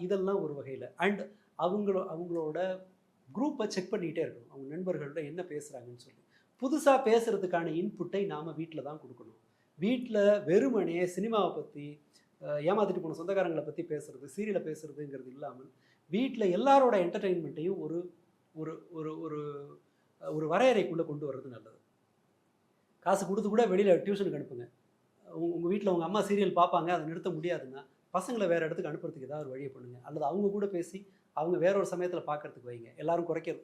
இதெல்லாம் ஒரு வகையில். அண்ட் அவங்களோட குரூப்பை செக் பண்ணிக்கிட்டே இருக்கணும். அவங்க நண்பர்களோட என்ன பேசுகிறாங்கன்னு சொல்லி. புதுசாக பேசுகிறதுக்கான இன்புட்டை நாம் வீட்டில் தான் கொடுக்கணும். வீட்டில் வெறுமனே சினிமாவை பற்றி, ஏமாத்திட்டு போன சொந்தக்காரங்களை பற்றி பேசுகிறது, சீரியலை பேசுகிறதுங்கிறது இல்லாமல் வீட்டில் எல்லாரோட என்டர்டெயின்மெண்ட்டையும் ஒரு ஒரு ஒரு ஒரு ஒரு வரையறைக்குள்ளே கொண்டு வர்றது நல்லது. காசு கொடுத்து கூட வெளியில் டியூஷனுக்கு அனுப்புங்க. உங்கள் வீட்டில் உங்கள் அம்மா சீரியல் பார்ப்பாங்க, அதை நிறுத்த முடியாதுன்னா பசங்களை வேறு இடத்துக்கு அனுப்புறதுக்கு ஏதாவது ஒரு வழியை பண்ணுங்கள். அல்லது அவங்க கூட பேசி அவங்க வேற ஒரு சமயத்தில் பார்க்கறதுக்கு வைங்க. எல்லாரும் குறைக்கிறது.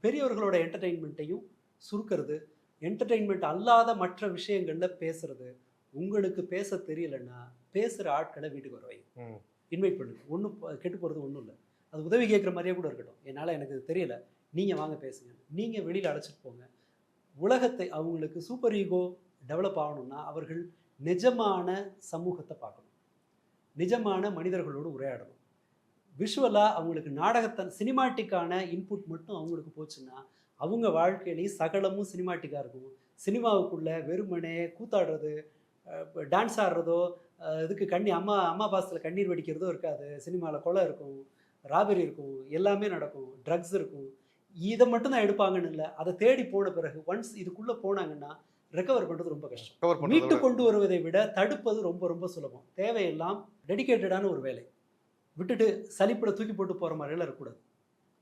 பெரியவர்களோட என்டர்டெயின்மெண்ட்டையும் சுருக்கிறது, என்டர்டெயின்மெண்ட் அல்லாத மற்ற விஷயங்களில் பேசுறது. உங்களுக்கு பேச தெரியலைன்னா பேசுகிற ஆட்களை வீட்டுக்கு வர வைங்க, இன்வைட் பண்ணுங்க. ஒன்றும் கெட்டு போகிறது ஒன்றும் இல்லை. அது உதவி கேட்குற மாதிரியே கூட இருக்கட்டும். என்னால் எனக்கு தெரியல, நீங்கள் வாங்க பேசுங்க. நீங்கள் வெளியில் அழைச்சிட்டு போங்க. உலகத்தை அவங்களுக்கு சூப்பர் ஈகோ டெவலப் ஆகணும்னா அவர்கள் நிஜமான சமூகத்தை பார்க்கணும், நிஜமான மனிதர்களோடு உரையாடணும். விஷுவலாக அவங்களுக்கு சினிமாட்டிக்கான இன்புட் மட்டும் அவங்களுக்கு போச்சுன்னா அவங்க வாழ்க்கையிலேயும் சகலமும் சினிமாட்டிக்காக இருக்கும். சினிமாவுக்குள்ளே வெறுமனே கூத்தாடுறது, டான்ஸ் ஆடுறதோ, இதுக்கு அம்மா பாசத்தில் கண்ணீர் வடிக்கிறதோ இருக்காது. சினிமாவில் கொலை இருக்கும், ராபரி இருக்கும், எல்லாமே நடக்கும், ட்ரக்ஸ் இருக்கும். இதை மட்டும் தான் எடுப்பாங்கன்னு இல்லை. அதை தேடி போன பிறகு ஒன்ஸ் இதுக்குள்ளே போனாங்கன்னா ரெக்கவர் பண்ணுறது ரொம்ப கஷ்டம். மீட்டு கொண்டு வருவதை விட தடுப்பது ரொம்ப ரொம்ப சுலபம். தேவையெல்லாம் டெடிகேட்டடான ஒரு வேலை. விட்டுட்டு சலிப்பட தூக்கி போட்டு போகிற மாதிரியெல்லாம் இருக்கக்கூடாது.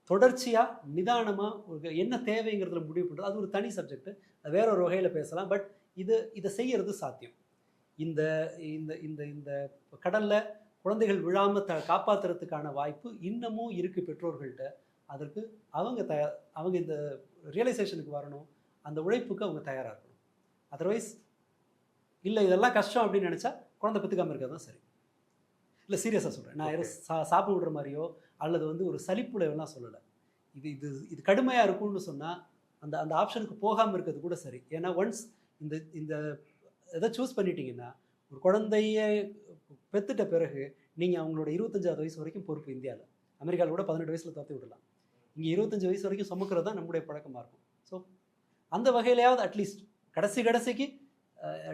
தொடர்ச்சியாக நிதானமாக என்ன தேவைங்கிறதுல முடிவு பண்ணுறது, அது ஒரு தனி சப்ஜெக்ட். அது வேற ஒரு வகையில் பேசலாம். பட் இதை செய்யறது சாத்தியம். இந்த இந்த இந்த இந்த கடலில் குழந்தைகள் விழாமல் காப்பாற்றுறதுக்கான வாய்ப்பு இன்னமும் இருக்குது பெற்றோர்கள்ட்ட. அதற்கு அவங்க இந்த ரியலைசேஷனுக்கு வரணும். அந்த உழைப்புக்கு அவங்க தயாராக இருக்கணும். அதர்வைஸ் இல்லை இதெல்லாம் கஷ்டம் அப்படின்னு நினச்சா குழந்தை பெற்றுக்காமல் இருக்கிறது தான் சரி. இல்லை சீரியஸாக சொல்கிறேன். நான் சாப்பிட விடுற மாதிரியோ அல்லது ஒரு சலிப்புலையெல்லாம் சொல்லலை. இது கடுமையாக இருக்கும்னு சொன்னால் அந்த ஆப்ஷனுக்கு போகாமல் இருக்கிறது கூட சரி. ஏன்னா ஒன்ஸ் இந்த எதை சூஸ் பண்ணிட்டீங்கன்னா ஒரு குழந்தைய பெற்றுட்ட பிறகு நீங்கள் அவங்களோட 25வது வயசு வரைக்கும் பொறுப்பு. இந்தியாவில், அமெரிக்காவில் கூட 18 வயசில் தோற்றி விடலாம். இங்கே 25 வயசு வரைக்கும் சுமக்கிறது தான் நம்முடைய பழக்கமாக இருக்கும். ஸோ அந்த வகையிலையாவது அட்லீஸ்ட் கடைசிக்கு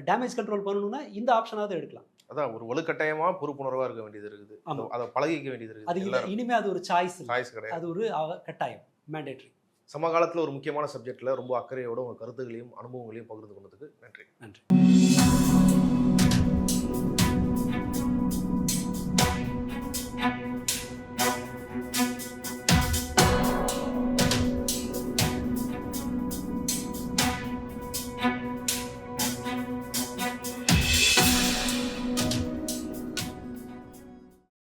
டேமேஜ் கண்ட்ரோல் பண்ணணும்னா இந்த ஆப்ஷனாவது எடுக்கலாம். அதான் ஒரு வலுக்கட்டாயமாக பொறுப்புணர்வாக இருக்க வேண்டியது இருக்குது. அதை பழகிக்க வேண்டியது இருக்குது. அது இனிமேல் அது ஒரு சாய்ஸ் கிடையாது, அது ஒரு கட்டாயம், மேண்டேட்ரி. சமகாலத்தில் ஒரு முக்கியமான சப்ஜெக்டில் ரொம்ப அக்கறையோட உங்கள் கருத்துகளையும் அனுபவங்களையும் பகிர்ந்து கொண்டதுக்கு நன்றி.